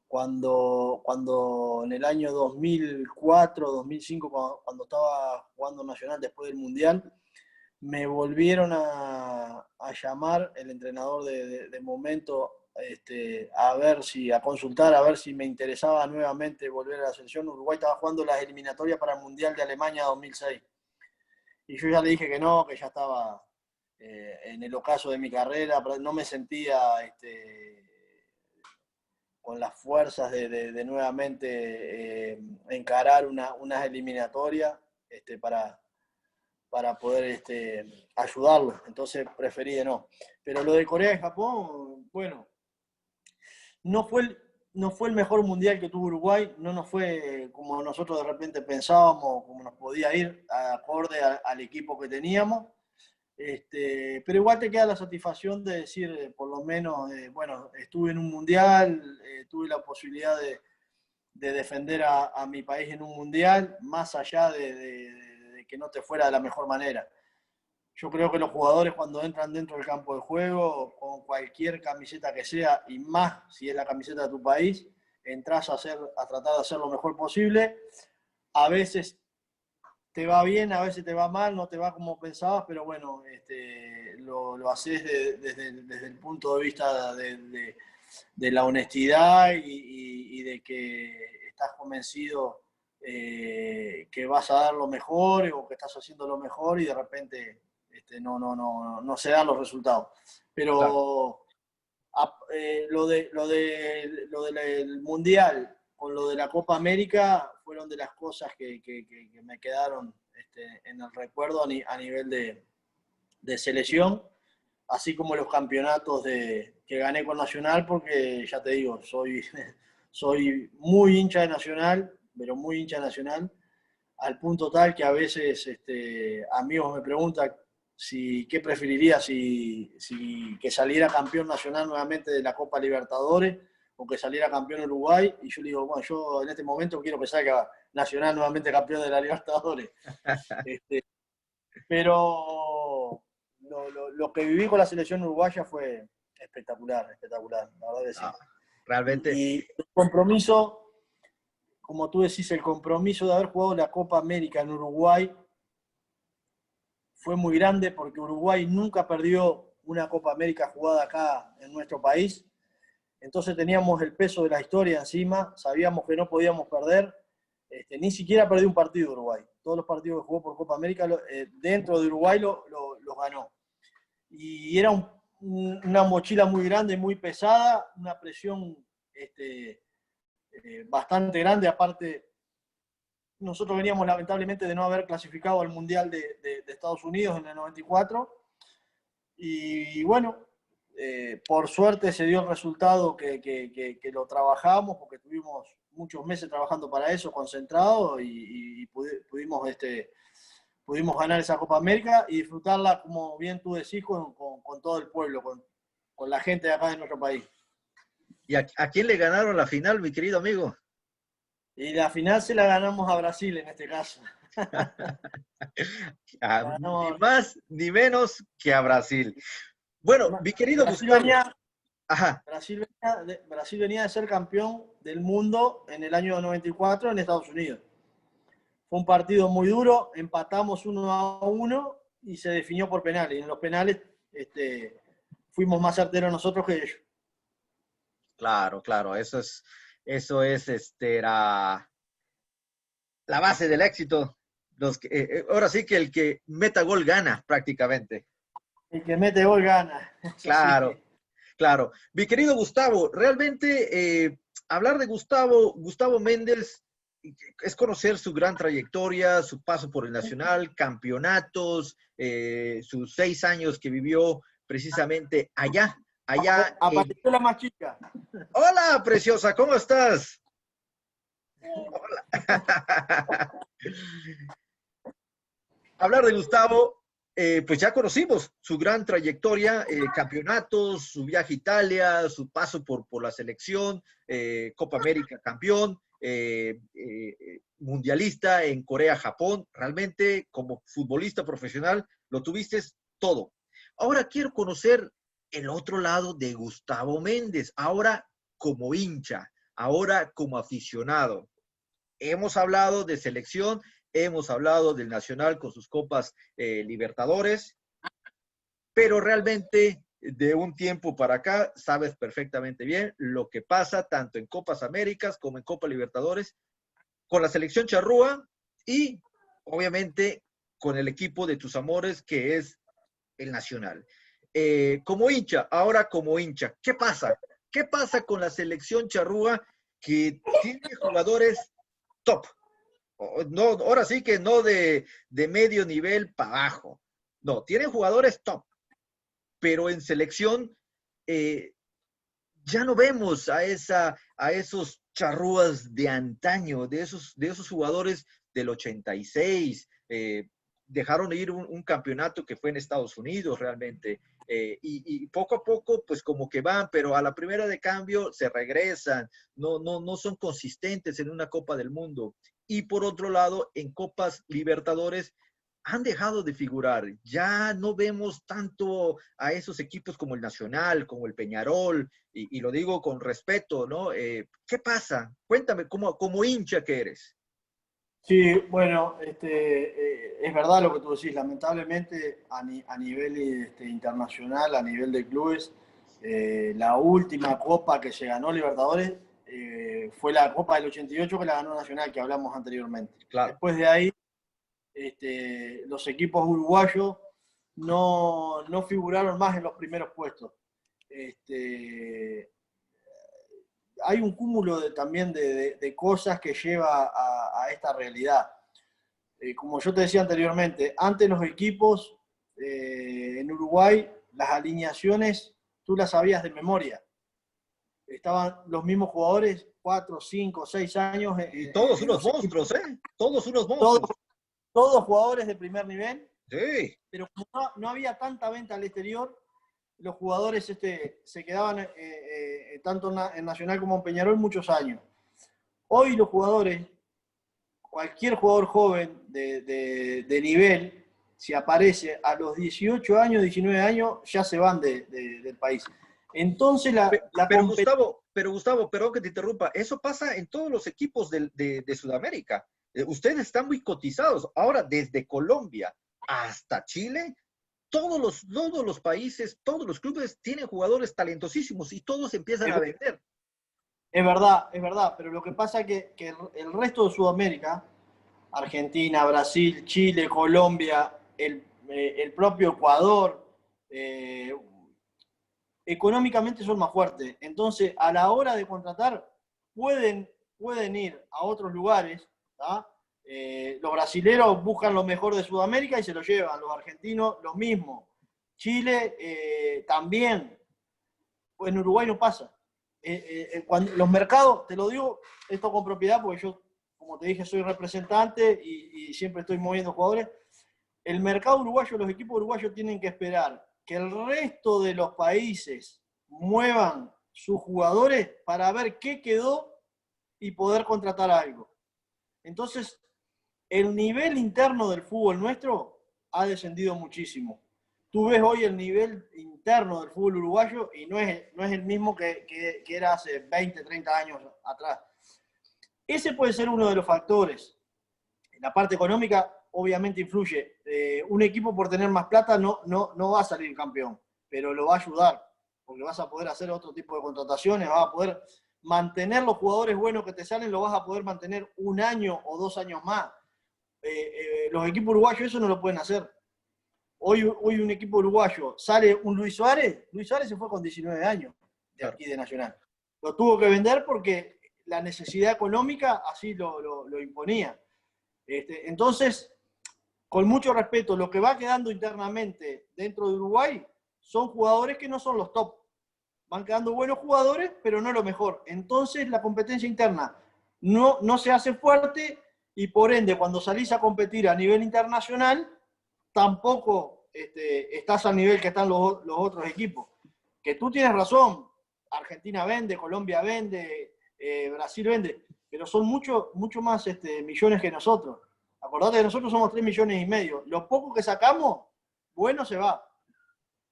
cuando en el año 2004, 2005, cuando estaba jugando Nacional después del mundial, me volvieron a llamar el entrenador de momento a consultar, a ver si me interesaba nuevamente volver a la selección. Uruguay estaba jugando las eliminatorias para el Mundial de Alemania 2006. Y yo ya le dije que no, que ya estaba en el ocaso de mi carrera, no me sentía con las fuerzas de nuevamente encarar unas eliminatorias para poder ayudarlos. Entonces preferí de no. Pero lo de Corea y Japón, bueno, no fue el mejor mundial que tuvo Uruguay, no nos fue como nosotros de repente pensábamos, como nos podía ir acorde al equipo que teníamos. Pero igual te queda la satisfacción de decir, por lo menos, bueno, estuve en un mundial, tuve la posibilidad de defender a mi país en un mundial, más allá de que no te fuera de la mejor manera. Yo creo que los jugadores cuando entran dentro del campo de juego, con cualquier camiseta que sea, y más si es la camiseta de tu país, entras a tratar de hacer lo mejor posible. A veces te va bien, a veces te va mal, no te va como pensabas, pero bueno, lo haces desde el punto de vista de la honestidad y de que estás convencido que vas a dar lo mejor o que estás haciendo lo mejor y de repente no se dan los resultados. Claro. Pero lo del Mundial con lo de la Copa América fueron de las cosas que me quedaron en el recuerdo a nivel de selección, así como los campeonatos que gané con Nacional, porque ya te digo, soy muy hincha de Nacional, pero muy hincha de Nacional, al punto tal que a veces amigos me preguntan qué preferiría si que saliera campeón Nacional nuevamente de la Copa Libertadores o que saliera campeón Uruguay, y yo le digo, bueno, yo en este momento quiero pensar que Nacional nuevamente campeón de la Libertadores. Pero lo que viví con la selección uruguaya fue espectacular, espectacular, la verdad que sí. No, realmente, Y el compromiso, como tú decís, el compromiso de haber jugado la Copa América en Uruguay fue muy grande porque Uruguay nunca perdió una Copa América jugada acá en nuestro país. Entonces teníamos el peso de la historia encima, sabíamos que no podíamos perder. Ni siquiera perdió un partido Uruguay. Todos los partidos que jugó por Copa América dentro de Uruguay los ganó. Y era una mochila muy grande, muy pesada, una presión bastante grande. Aparte, nosotros veníamos lamentablemente de no haber clasificado al Mundial de Estados Unidos en el 94. Y bueno, por suerte se dio el resultado que lo trabajamos, porque tuvimos muchos meses trabajando para eso, concentrados, y pudimos ganar esa Copa América y disfrutarla, como bien tú decís, con todo el pueblo, con la gente de acá de nuestro país. ¿y a quién le ganaron la final, mi querido amigo? Y la final se la ganamos a Brasil en este caso. Ni más ni menos que a Brasil. Bueno, mi querido Brasil Gustavo. venía, Ajá. Brasil venía de ser campeón del mundo en el año 94 en Estados Unidos. Fue un partido muy duro, empatamos 1-1 y se definió por penales. Y en los penales fuimos más certeros nosotros que ellos. Claro, claro, eso es la base del éxito. Ahora sí que el que meta gol gana prácticamente. El que mete gol gana, eso sí. Claro, claro. Mi querido Gustavo, realmente hablar de Gustavo Méndez es conocer su gran trayectoria, su paso por el Nacional, campeonatos, sus 6 años que vivió precisamente allá en... Apareció la más chica. Hola, preciosa, ¿cómo estás? Hola. Hablar de Gustavo, pues ya conocimos su gran trayectoria, campeonatos, su viaje a Italia, su paso por la selección, Copa América campeón, mundialista en Corea, Japón. Realmente, como futbolista profesional, lo tuviste todo. Ahora quiero conocer el otro lado de Gustavo Méndez, ahora como hincha, ahora como aficionado. Hemos hablado de selección, hemos hablado del Nacional con sus copas Libertadores, pero realmente de un tiempo para acá sabes perfectamente bien lo que pasa tanto en Copas Américas como en Copa Libertadores con la selección charrúa y obviamente con el equipo de tus amores que es el Nacional. Como hincha, ahora como hincha, ¿qué pasa? ¿Qué pasa con la selección charrúa que tiene jugadores top? No, ahora sí que no de medio nivel para abajo. No, tienen jugadores top, pero en selección eh, ya no vemos a esos charrúas de antaño, de esos jugadores del 86. Dejaron de ir un campeonato que fue en Estados Unidos realmente. Y poco a poco, pues como que van, pero a la primera de cambio se regresan, no son consistentes en una Copa del Mundo. Y por otro lado, en Copas Libertadores han dejado de figurar. Ya no vemos tanto a esos equipos como el Nacional, como el Peñarol, y lo digo con respeto, ¿no? ¿Qué pasa? Cuéntame, como hincha que eres. Sí, bueno, es verdad lo que tú decís. Lamentablemente, a nivel internacional, a nivel de clubes, la última copa que se ganó Libertadores fue la Copa del 88 que la ganó Nacional, que hablamos anteriormente. Claro. Después de ahí, los equipos uruguayos no figuraron más en los primeros puestos. Hay un cúmulo también de cosas que lleva a esta realidad. Como yo te decía anteriormente, antes los equipos en Uruguay, las alineaciones, tú las sabías de memoria. Estaban los mismos jugadores, 4, 5, 6 años Y todos en unos los equipos. monstruos, ¿eh? Todos unos Todos, monstruos. todos jugadores de primer nivel, Sí. pero como no había tanta venta al exterior, los jugadores se quedaban tanto en Nacional como en Peñarol muchos años. Hoy los jugadores, cualquier jugador joven de nivel, si aparece a los 18 años, 19 años, ya se van del país. Entonces la Pero Gustavo, perdón que te interrumpa, eso pasa en todos los equipos de Sudamérica. Ustedes están muy cotizados. Ahora, desde Colombia hasta Chile, todos los países, todos los clubes tienen jugadores talentosísimos y todos empiezan a vender. es verdad, pero lo que pasa es que el resto de Sudamérica, Argentina, Brasil, Chile, Colombia, el propio Ecuador, económicamente son más fuertes. Entonces, a la hora de contratar, pueden ir a otros lugares. Los brasileros buscan lo mejor de Sudamérica y se lo llevan. Los argentinos, lo mismo. Chile también. En Uruguay no pasa. Cuando los mercados, te lo digo esto con propiedad, porque yo, como te dije, soy representante y siempre estoy moviendo jugadores. El mercado uruguayo, los equipos uruguayos tienen que esperar que el resto de los países muevan sus jugadores para ver qué quedó y poder contratar algo. Entonces, el nivel interno del fútbol nuestro ha descendido muchísimo. Tú ves hoy el nivel interno del fútbol uruguayo y no es el mismo que era hace 20, 30 años atrás. Ese puede ser uno de los factores. La parte económica obviamente influye. Un equipo por tener más plata no va a salir campeón. pero lo va a ayudar, porque vas a poder hacer otro tipo de contrataciones, vas a poder mantener los jugadores buenos que te salen, lo vas a poder mantener 1 año o 2 años más. Los equipos uruguayos eso no lo pueden hacer. Hoy un equipo uruguayo sale un Luis Suárez se fue con 19 años de aquí de Nacional. Lo tuvo que vender porque la necesidad económica así lo imponía. Entonces, con mucho respeto, lo que va quedando internamente dentro de Uruguay son jugadores que no son los top. Van quedando buenos jugadores, pero no lo mejor. Entonces, la competencia interna no se hace fuerte y por ende, cuando salís a competir a nivel internacional, tampoco estás al nivel que están los otros equipos. Que tú tienes razón, Argentina vende, Colombia vende, Brasil vende, pero son mucho más millones que nosotros. Acordate que nosotros somos 3,5 millones. Lo poco que sacamos, bueno, se va.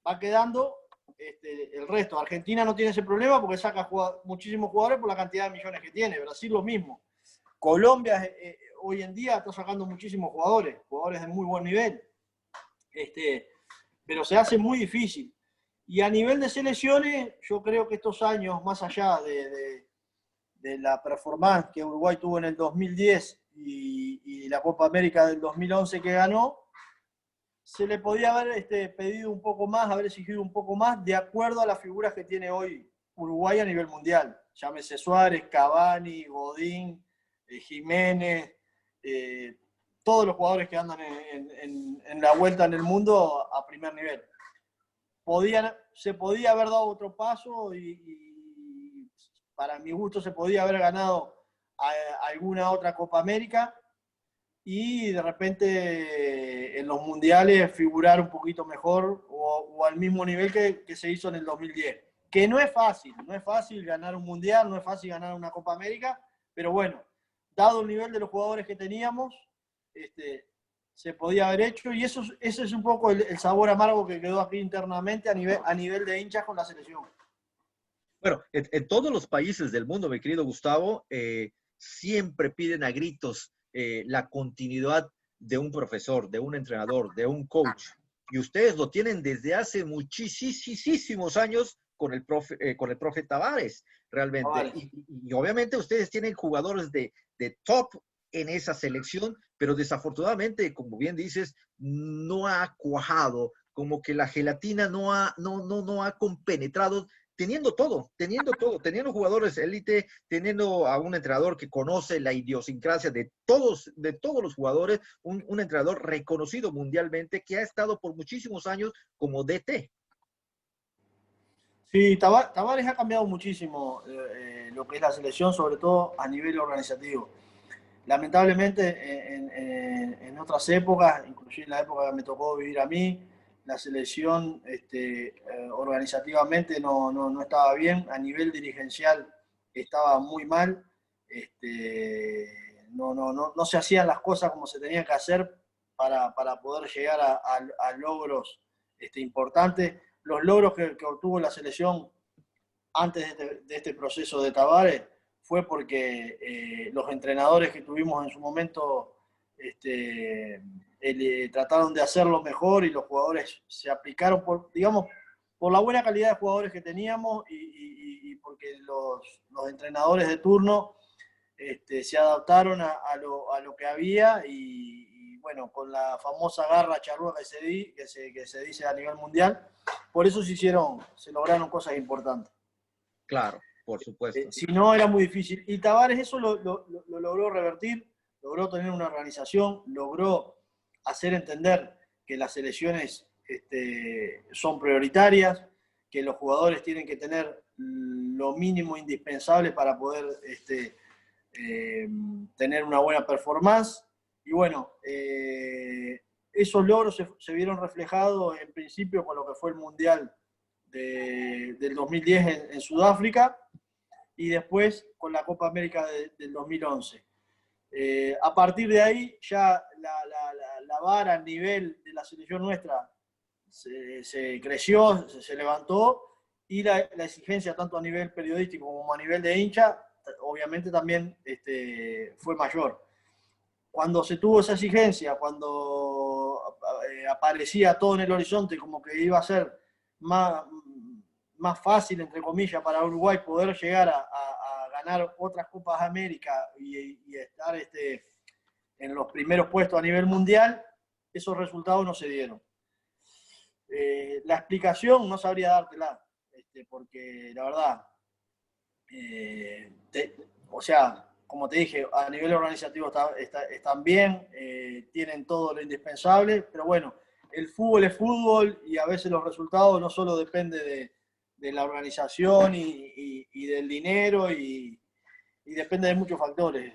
Va quedando el resto. Argentina no tiene ese problema porque saca muchísimos jugadores por la cantidad de millones que tiene. Brasil lo mismo. Colombia hoy en día está sacando muchísimos jugadores de muy buen nivel. Pero se hace muy difícil. Y a nivel de selecciones, yo creo que estos años, más allá de la performance que Uruguay tuvo en el 2010 y la Copa América del 2011 que ganó, se le podía haber pedido un poco más, haber exigido un poco más, de acuerdo a las figuras que tiene hoy Uruguay a nivel mundial. Llámese Suárez, Cavani, Godín, Jiménez, todos los jugadores que andan en la vuelta en el mundo a primer nivel. Se podía haber dado otro paso y para mi gusto se podía haber ganado alguna otra Copa América y de repente en los mundiales figurar un poquito mejor o al mismo nivel que se hizo en el 2010. Que no es fácil ganar un mundial, no es fácil ganar una Copa América, pero bueno, dado el nivel de los jugadores que teníamos, se podía haber hecho y ese es un poco el sabor amargo que quedó aquí internamente a nivel de hinchas con la selección. Bueno, en todos los países del mundo, mi querido Gustavo, siempre piden a gritos la continuidad de un profesor, de un entrenador, de un coach. Y ustedes lo tienen desde hace muchísimos años con el profe Tavares, realmente. Vale. Y obviamente ustedes tienen jugadores de top en esa selección, pero desafortunadamente, como bien dices, no ha cuajado, como que la gelatina no ha compenetrado, teniendo teniendo jugadores élite, teniendo a un entrenador que conoce la idiosincrasia de todos los jugadores, un entrenador reconocido mundialmente que ha estado por muchísimos años como DT. Sí, Tavares ha cambiado muchísimo lo que es la selección, sobre todo a nivel organizativo. Lamentablemente, en otras épocas, inclusive en la época que me tocó vivir a mí, la selección organizativamente no estaba bien, a nivel dirigencial estaba muy mal, no se hacían las cosas como se tenían que hacer para poder llegar a logros importantes. Los logros que obtuvo la selección antes de este proceso de Tavares fue porque los entrenadores que tuvimos en su momento trataron de hacerlo mejor y los jugadores se aplicaron por la buena calidad de jugadores que teníamos y porque los entrenadores de turno se adaptaron a lo que había y bueno, con la famosa garra charrúa que se dice a nivel mundial, por eso se lograron cosas importantes. Claro, por supuesto. Si no, era muy difícil. Y Tavares eso lo logró revertir, logró tener una organización, logró hacer entender que las selecciones son prioritarias, que los jugadores tienen que tener lo mínimo indispensable para poder tener una buena performance. Y bueno, esos logros se vieron reflejados en principio con lo que fue el Mundial del 2010 en Sudáfrica y después con la Copa América del 2011. A partir de ahí ya la vara, el nivel de la selección nuestra se creció, se levantó y la exigencia tanto a nivel periodístico como a nivel de hincha obviamente también fue mayor. Cuando se tuvo esa exigencia, cuando aparecía todo en el horizonte como que iba a ser más, más fácil, entre comillas, para Uruguay poder llegar a ganar otras Copas América y estar en los primeros puestos a nivel mundial, esos resultados no se dieron. La explicación no sabría dártela, porque la verdad, o sea, como te dije, a nivel organizativo están bien, tienen todo lo indispensable, pero bueno, el fútbol es fútbol y a veces los resultados no solo dependen de la organización y del dinero y depende de muchos factores.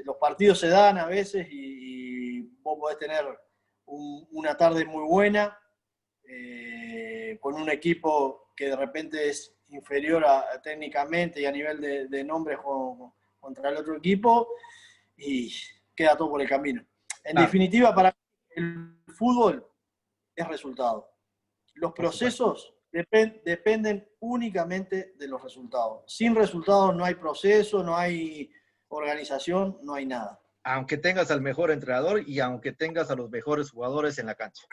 Los partidos se dan a veces y vos podés tener una tarde muy buena con un equipo que de repente es inferior técnicamente y a nivel de nombres contra el otro equipo y queda todo por el camino. En Claro, definitiva, para mí el fútbol es resultado. Los por supuesto. procesos dependen únicamente de los resultados. Sin resultados no hay proceso, no hay organización, no hay nada. Aunque tengas al mejor entrenador y aunque tengas a los mejores jugadores en la cancha.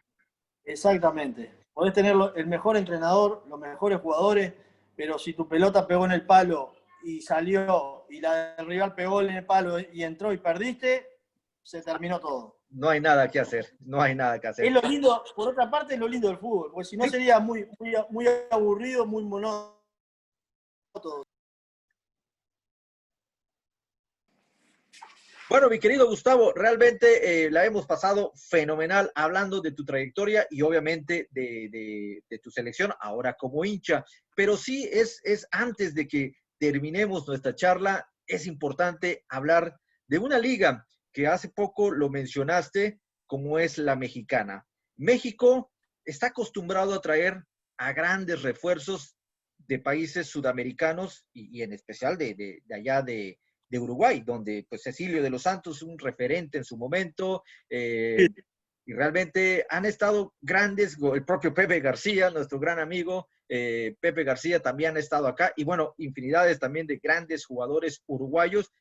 Exactamente. Podés tener el mejor entrenador, los mejores jugadores, pero si tu pelota pegó en el palo y salió y la del rival pegó en el palo y entró y perdiste, se terminó todo. No hay nada que hacer, no hay nada que Es hacer. lo lindo, por otra parte, es lo lindo del fútbol, porque si no Sí. sería muy aburrido, muy monótono. Bueno, mi querido Gustavo, realmente la hemos pasado fenomenal hablando de tu trayectoria y obviamente de tu selección ahora como hincha. Pero sí es antes de que terminemos nuestra charla, es importante hablar de una liga que hace poco lo mencionaste, como es la mexicana. México está acostumbrado a traer a grandes refuerzos de países sudamericanos y en especial de allá de Uruguay, donde pues Cecilio de los Santos, un referente en su momento, y realmente han estado grandes, el propio Pepe García, nuestro gran amigo, Pepe García también ha estado acá, y bueno, infinidades también de grandes jugadores uruguayos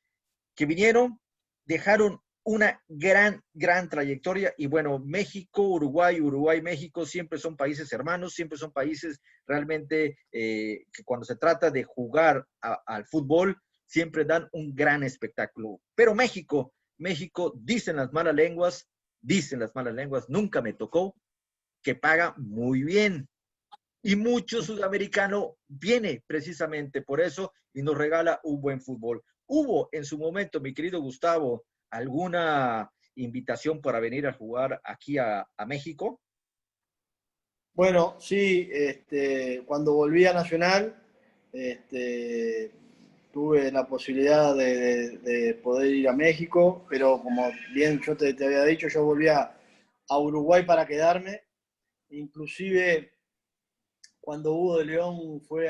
que vinieron, dejaron una gran trayectoria y bueno, México, Uruguay, Uruguay, México siempre son países hermanos, siempre son países realmente que cuando se trata de jugar al fútbol, siempre dan un gran espectáculo. Pero México, dicen las malas lenguas, nunca me tocó, que paga muy bien. Y mucho sudamericano viene precisamente por eso y nos regala un buen fútbol. ¿Hubo en su momento, mi querido Gustavo, alguna invitación para venir a jugar aquí a México? Bueno, sí, cuando volví a Nacional, tuve la posibilidad de poder ir a México, pero como bien yo te había dicho, yo volví a Uruguay para quedarme. Inclusive cuando Hugo de León fue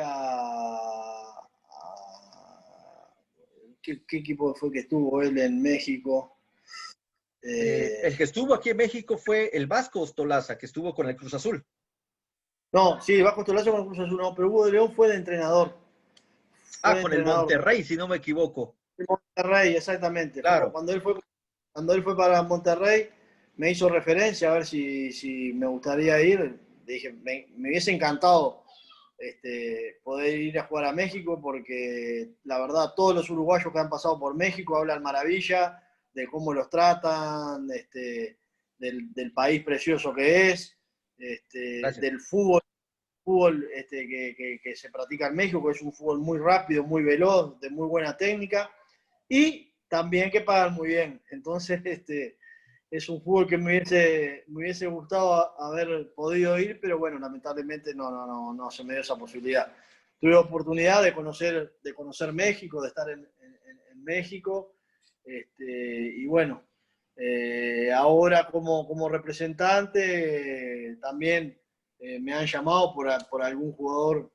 ¿qué equipo fue que estuvo él en México? El que estuvo aquí en México fue el Vasco Ostolaza, que estuvo con el Cruz Azul. No, sí, Vasco Tolazo con el Cruz Azul, no, pero Hugo de León fue de entrenador. Fue Ah, de con el entrenador. Monterrey, si no me equivoco. Monterrey, exactamente. Claro. Cuando él fue para Monterrey, me hizo referencia a ver si me gustaría ir. Le dije, me hubiese encantado poder ir a jugar a México porque la verdad todos los uruguayos que han pasado por México hablan maravilla de cómo los tratan, del país precioso que es, Gracias. del fútbol que se practica en México, que es un fútbol muy rápido, muy veloz, de muy buena técnica y también que pagan muy bien. Entonces, es un fútbol que me hubiese gustado haber podido ir, pero bueno, lamentablemente no se me dio esa posibilidad. Tuve oportunidad de conocer México, de estar en México, y bueno, ahora como representante también me han llamado por algún jugador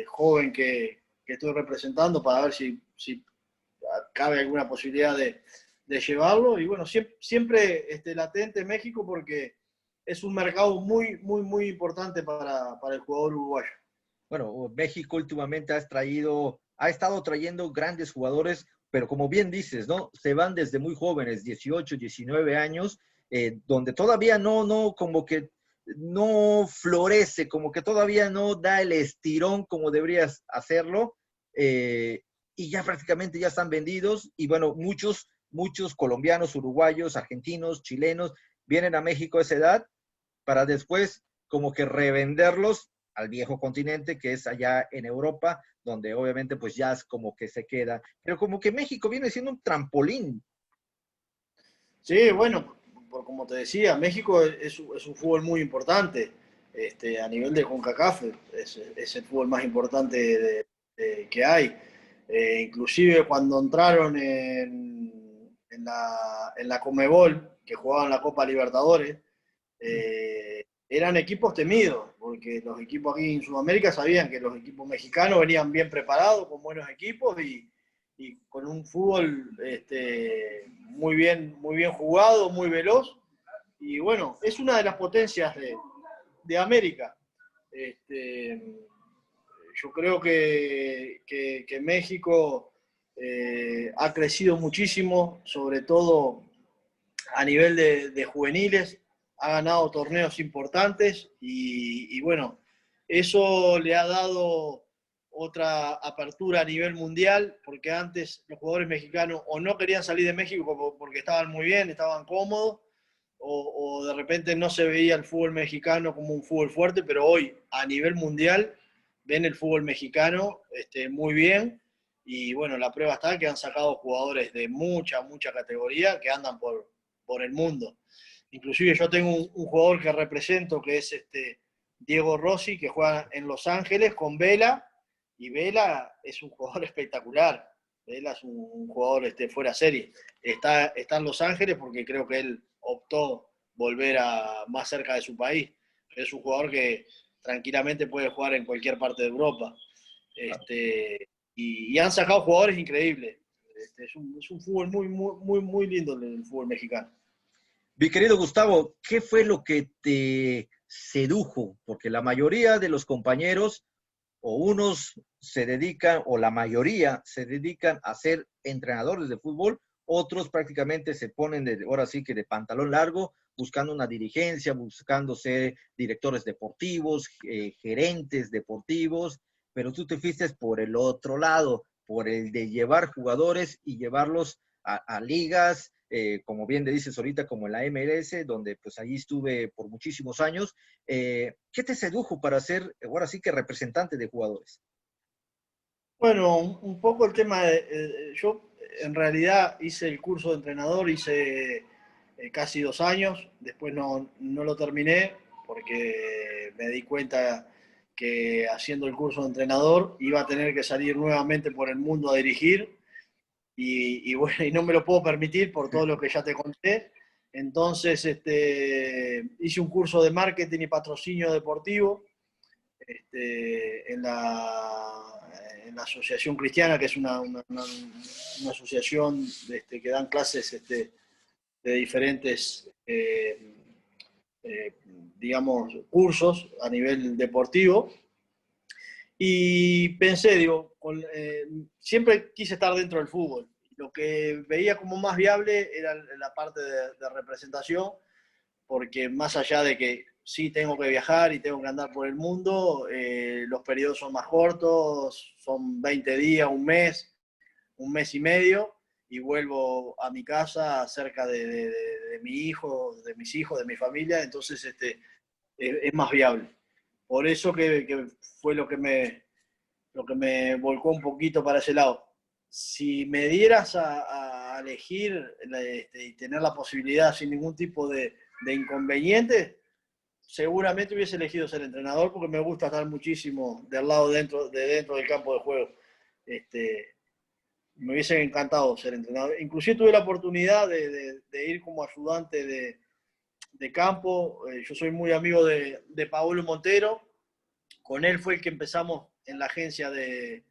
joven que estoy representando para ver si cabe alguna posibilidad de llevarlo. Y bueno, siempre latente México porque es un mercado muy importante para el jugador uruguayo. Bueno, México últimamente ha estado trayendo grandes jugadores, pero como bien dices, ¿no? Se van desde muy jóvenes, 18, 19 años, donde todavía como que no florece, como que todavía no da el estirón como deberías hacerlo, y ya prácticamente ya están vendidos, y bueno, muchos colombianos, uruguayos, argentinos, chilenos, vienen a México a esa edad para después como que revenderlos al viejo continente, que es allá en Europa, donde obviamente pues ya es como que se queda. Pero como que México viene siendo un trampolín. Sí, bueno, como te decía, México es un fútbol muy importante. A nivel de CONCACAF es el fútbol más importante que hay. Inclusive cuando entraron en la Conmebol, que jugaban la Copa Libertadores, eran equipos temidos, porque los equipos aquí en Sudamérica sabían que los equipos mexicanos venían bien preparados, con buenos equipos y con un fútbol muy bien jugado, muy veloz. Y bueno, es una de las potencias de América. Yo creo que México ha crecido muchísimo, sobre todo a nivel de juveniles, ha ganado torneos importantes y bueno, eso le ha dado otra apertura a nivel mundial, porque antes los jugadores mexicanos o no querían salir de México porque estaban muy bien, estaban cómodos, o de repente no se veía el fútbol mexicano como un fútbol fuerte, pero hoy a nivel mundial ven el fútbol mexicano muy bien. Y bueno, la prueba está que han sacado jugadores de mucha categoría que andan por el mundo. Inclusive yo tengo un jugador que represento que es Diego Rossi, que juega en Los Ángeles con Vela, y Vela es un jugador espectacular. Vela es un jugador fuera de serie. Está en Los Ángeles porque creo que él optó volver más cerca de su país. Es un jugador que tranquilamente puede jugar en cualquier parte de Europa. Y han sacado jugadores increíbles. Es un fútbol muy lindo el fútbol mexicano. Mi querido Gustavo, ¿qué fue lo que te sedujo? Porque la mayoría de los compañeros, o unos se dedican, o la mayoría se dedican a ser entrenadores de fútbol, otros prácticamente se ponen ahora sí que de pantalón largo, buscando una dirigencia, buscando ser directores deportivos, gerentes deportivos, pero tú te fuiste por el otro lado, por el de llevar jugadores y llevarlos a ligas, como bien le dices ahorita, como en la MLS, donde pues allí estuve por muchísimos años. ¿Qué te sedujo para ser ahora sí que representante de jugadores? Bueno, un poco el tema yo en realidad hice el curso de entrenador, hice casi 2 años, después no lo terminé porque me di cuenta que haciendo el curso de entrenador iba a tener que salir nuevamente por el mundo a dirigir bueno, y no me lo puedo permitir por todo lo que ya te conté. Entonces hice un curso de marketing y patrocinio deportivo en la Asociación Cristiana, que es una asociación que dan clases de diferentes, digamos, cursos a nivel deportivo. Y pensé, digo, siempre quise estar dentro del fútbol. Lo que veía como más viable era la parte de representación, porque más allá de que sí tengo que viajar y tengo que andar por el mundo, los periodos son más cortos, son 20 días, un mes y medio, y vuelvo a mi casa cerca de mi hijo, de mis hijos, de mi familia, entonces es más viable. Por eso que fue lo que me volcó un poquito para ese lado. Si me dieras a elegir y tener la posibilidad sin ningún tipo de inconveniente, seguramente hubiese elegido ser entrenador porque me gusta estar muchísimo del lado dentro del campo de juego. Me hubiese encantado ser entrenador. Inclusive tuve la oportunidad de ir como ayudante de campo. Yo soy muy amigo de Paolo Montero. Con él fue el que empezamos en la agencia de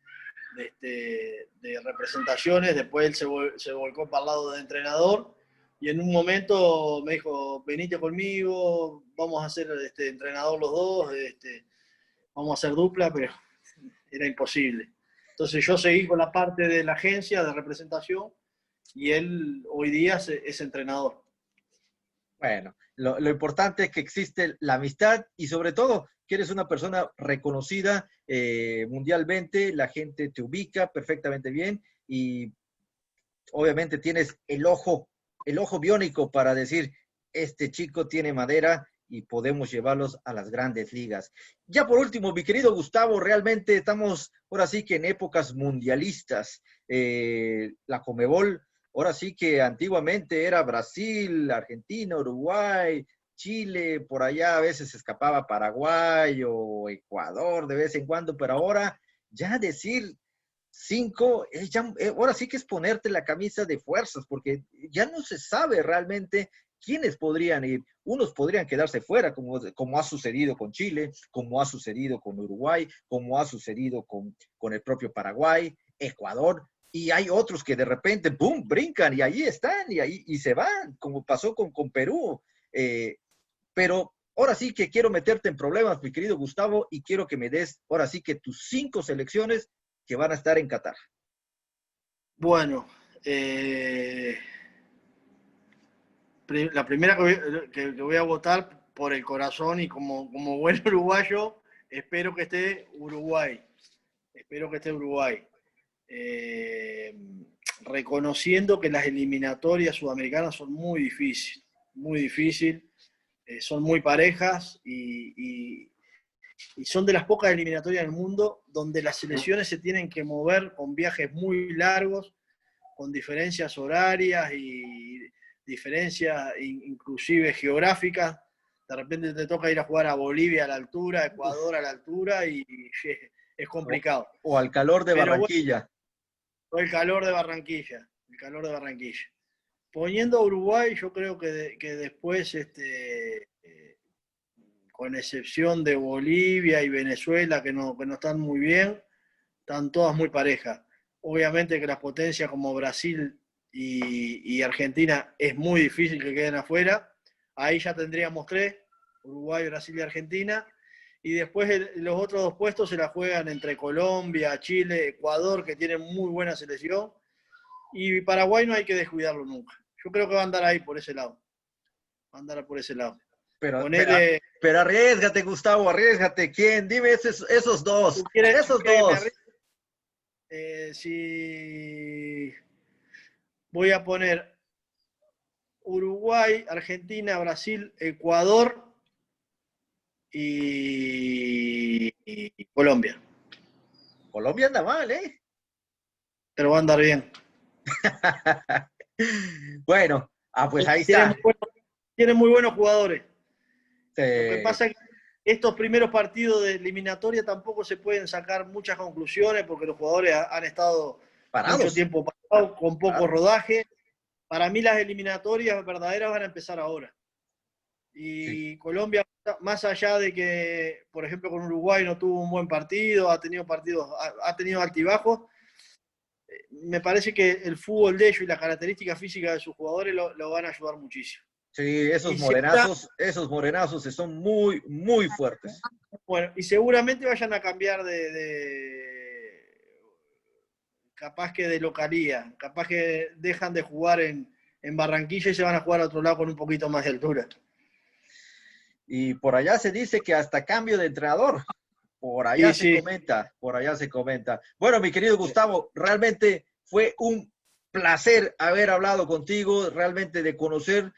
representaciones. Después él se volcó para el lado de entrenador. Y en un momento me dijo, venite conmigo, vamos a ser entrenador los dos, vamos a hacer dupla, pero era imposible. Entonces yo seguí con la parte de la agencia de representación y él hoy día es entrenador. Bueno, lo importante es que existe la amistad y sobre todo que eres una persona reconocida mundialmente, la gente te ubica perfectamente bien y obviamente tienes el ojo biónico para decir, este chico tiene madera y podemos llevarlos a las grandes ligas. Ya por último, mi querido Gustavo, realmente estamos ahora sí que en épocas mundialistas. La Conmebol, ahora sí que antiguamente era Brasil, Argentina, Uruguay, Chile, por allá a veces escapaba Paraguay o Ecuador de vez en cuando, pero ahora ya decir cinco, ahora sí que es ponerte la camisa de fuerzas, porque ya no se sabe realmente quiénes podrían ir. Unos podrían quedarse fuera, como ha sucedido con Chile, como ha sucedido con Uruguay, como ha sucedido con el propio Paraguay, Ecuador, y hay otros que de repente, ¡pum!, brincan y ahí están y se van, como pasó con Perú. Pero ahora sí que quiero meterte en problemas, mi querido Gustavo, y quiero que me des ahora sí que tus 5 selecciones que van a estar en Qatar. Bueno, la primera que voy a votar por el corazón y como buen uruguayo, espero que esté Uruguay. Espero que esté Uruguay. Reconociendo que las eliminatorias sudamericanas son muy difíciles, muy difíciles, son muy parejas y son de las pocas eliminatorias del mundo donde las selecciones se tienen que mover con viajes muy largos, con diferencias horarias y diferencias inclusive geográficas. De repente te toca ir a jugar a Bolivia a la altura, a Ecuador a la altura y es complicado. O al calor de Pero Barranquilla. bueno, el calor de Barranquilla, el calor de Barranquilla. Poniendo a Uruguay, yo creo que después, con excepción de Bolivia y Venezuela, que no están muy bien, están todas muy parejas. Obviamente que las potencias como Brasil y Argentina es muy difícil que queden afuera. Ahí ya tendríamos 3, Uruguay, Brasil y Argentina. Y después los otros 2 puestos se la juegan entre Colombia, Chile, Ecuador, que tienen muy buena selección. Y Paraguay no hay que descuidarlo nunca. Yo creo que va a andar ahí por ese lado. Va a andar por ese lado. Pero arriesgate, Gustavo, arriesgate. ¿Quién? Dime esos dos. ¿Tú quieres que me dos. Si voy a poner Uruguay, Argentina, Brasil, Ecuador y Colombia. Colombia anda mal, ¿eh? Pero va a andar bien. Bueno, pues ahí está. Tiene muy buenos jugadores. Sí. Lo que pasa es que estos primeros partidos de eliminatoria tampoco se pueden sacar muchas conclusiones porque los jugadores han estado parados. Mucho tiempo parado, con poco rodaje. Para mí las eliminatorias verdaderas van a empezar ahora. Y sí. Colombia, más allá de que, por ejemplo, con Uruguay no tuvo un buen partido, ha tenido altibajos, me parece que el fútbol de ellos y las características físicas de sus jugadores lo van a ayudar muchísimo. Sí, esos morenazos son muy, muy fuertes. Bueno, y seguramente vayan a cambiar capaz que de localía, capaz que dejan de jugar en Barranquilla y se van a jugar a otro lado con un poquito más de altura. Y por allá se dice que hasta cambio de entrenador. Por allá se comenta. Bueno, mi querido Gustavo, realmente fue un placer haber hablado contigo, realmente de conocer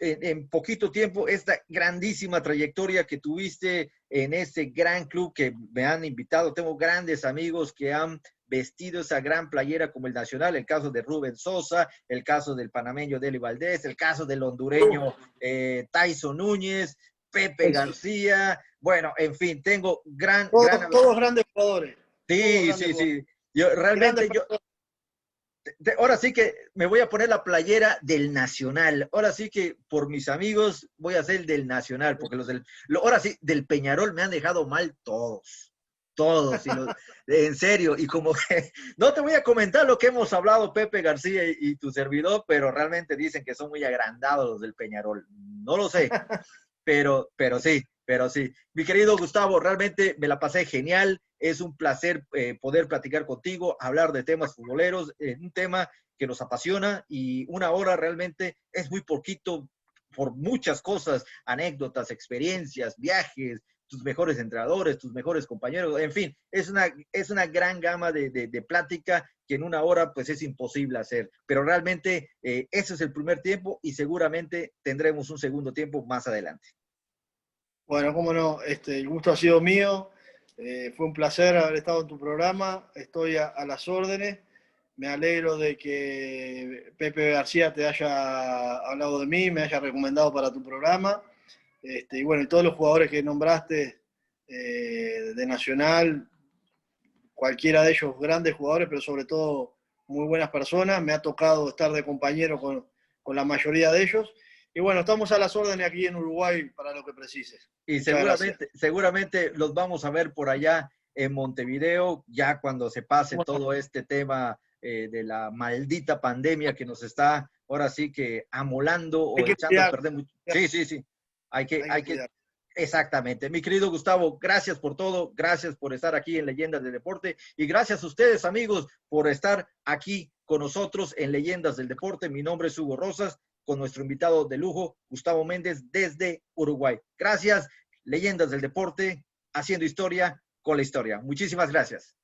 en poquito tiempo esta grandísima trayectoria que tuviste en ese gran club que me han invitado. Tengo grandes amigos que han vestido esa gran playera como el Nacional, el caso de Rubén Sosa, el caso del panameño Deli Valdés, el caso del hondureño Tyson Núñez, Pepe García, bueno, en fin, tengo todos grandes jugadores. Sí. Ahora sí que me voy a poner la playera del Nacional. Ahora sí que por mis amigos voy a ser el del Nacional, porque ahora sí, del Peñarol me han dejado mal todos. En serio. Y como que no te voy a comentar lo que hemos hablado Pepe García y tu servidor, pero realmente dicen que son muy agrandados los del Peñarol. No lo sé, pero sí. Mi querido Gustavo, realmente me la pasé genial. Es un placer poder platicar contigo, hablar de temas futboleros, un tema que nos apasiona y 1 hora realmente es muy poquito por muchas cosas, anécdotas, experiencias, viajes, tus mejores entrenadores, tus mejores compañeros, en fin, es una gran gama de plática que en una hora pues es imposible hacer, pero realmente ese es el primer tiempo y seguramente tendremos un segundo tiempo más adelante. Bueno, cómo no, el gusto ha sido mío. Fue un placer haber estado en tu programa. Estoy a las órdenes. Me alegro de que Pepe García te haya hablado de mí, me haya recomendado para tu programa. Y bueno, y todos los jugadores que nombraste de Nacional, cualquiera de ellos grandes jugadores, pero sobre todo muy buenas personas. Me ha tocado estar de compañero con la mayoría de ellos. Y bueno, estamos a las órdenes aquí en Uruguay para lo que precises. Y Muchas seguramente los vamos a ver por allá en Montevideo, ya cuando se pase gracias. todo este tema de la maldita pandemia que nos está ahora sí que amolando Hay o que echando a cuidar, perder mucho. Sí, sí, sí. hay que cuidar. Exactamente. Mi querido Gustavo, gracias por todo, gracias por estar aquí en Leyendas del Deporte y gracias a ustedes, amigos, por estar aquí con nosotros en Leyendas del Deporte. Mi nombre es Hugo Rosas, con nuestro invitado de lujo, Gustavo Méndez, desde Uruguay. Gracias, Leyendas del Deporte, haciendo historia con la historia. Muchísimas gracias.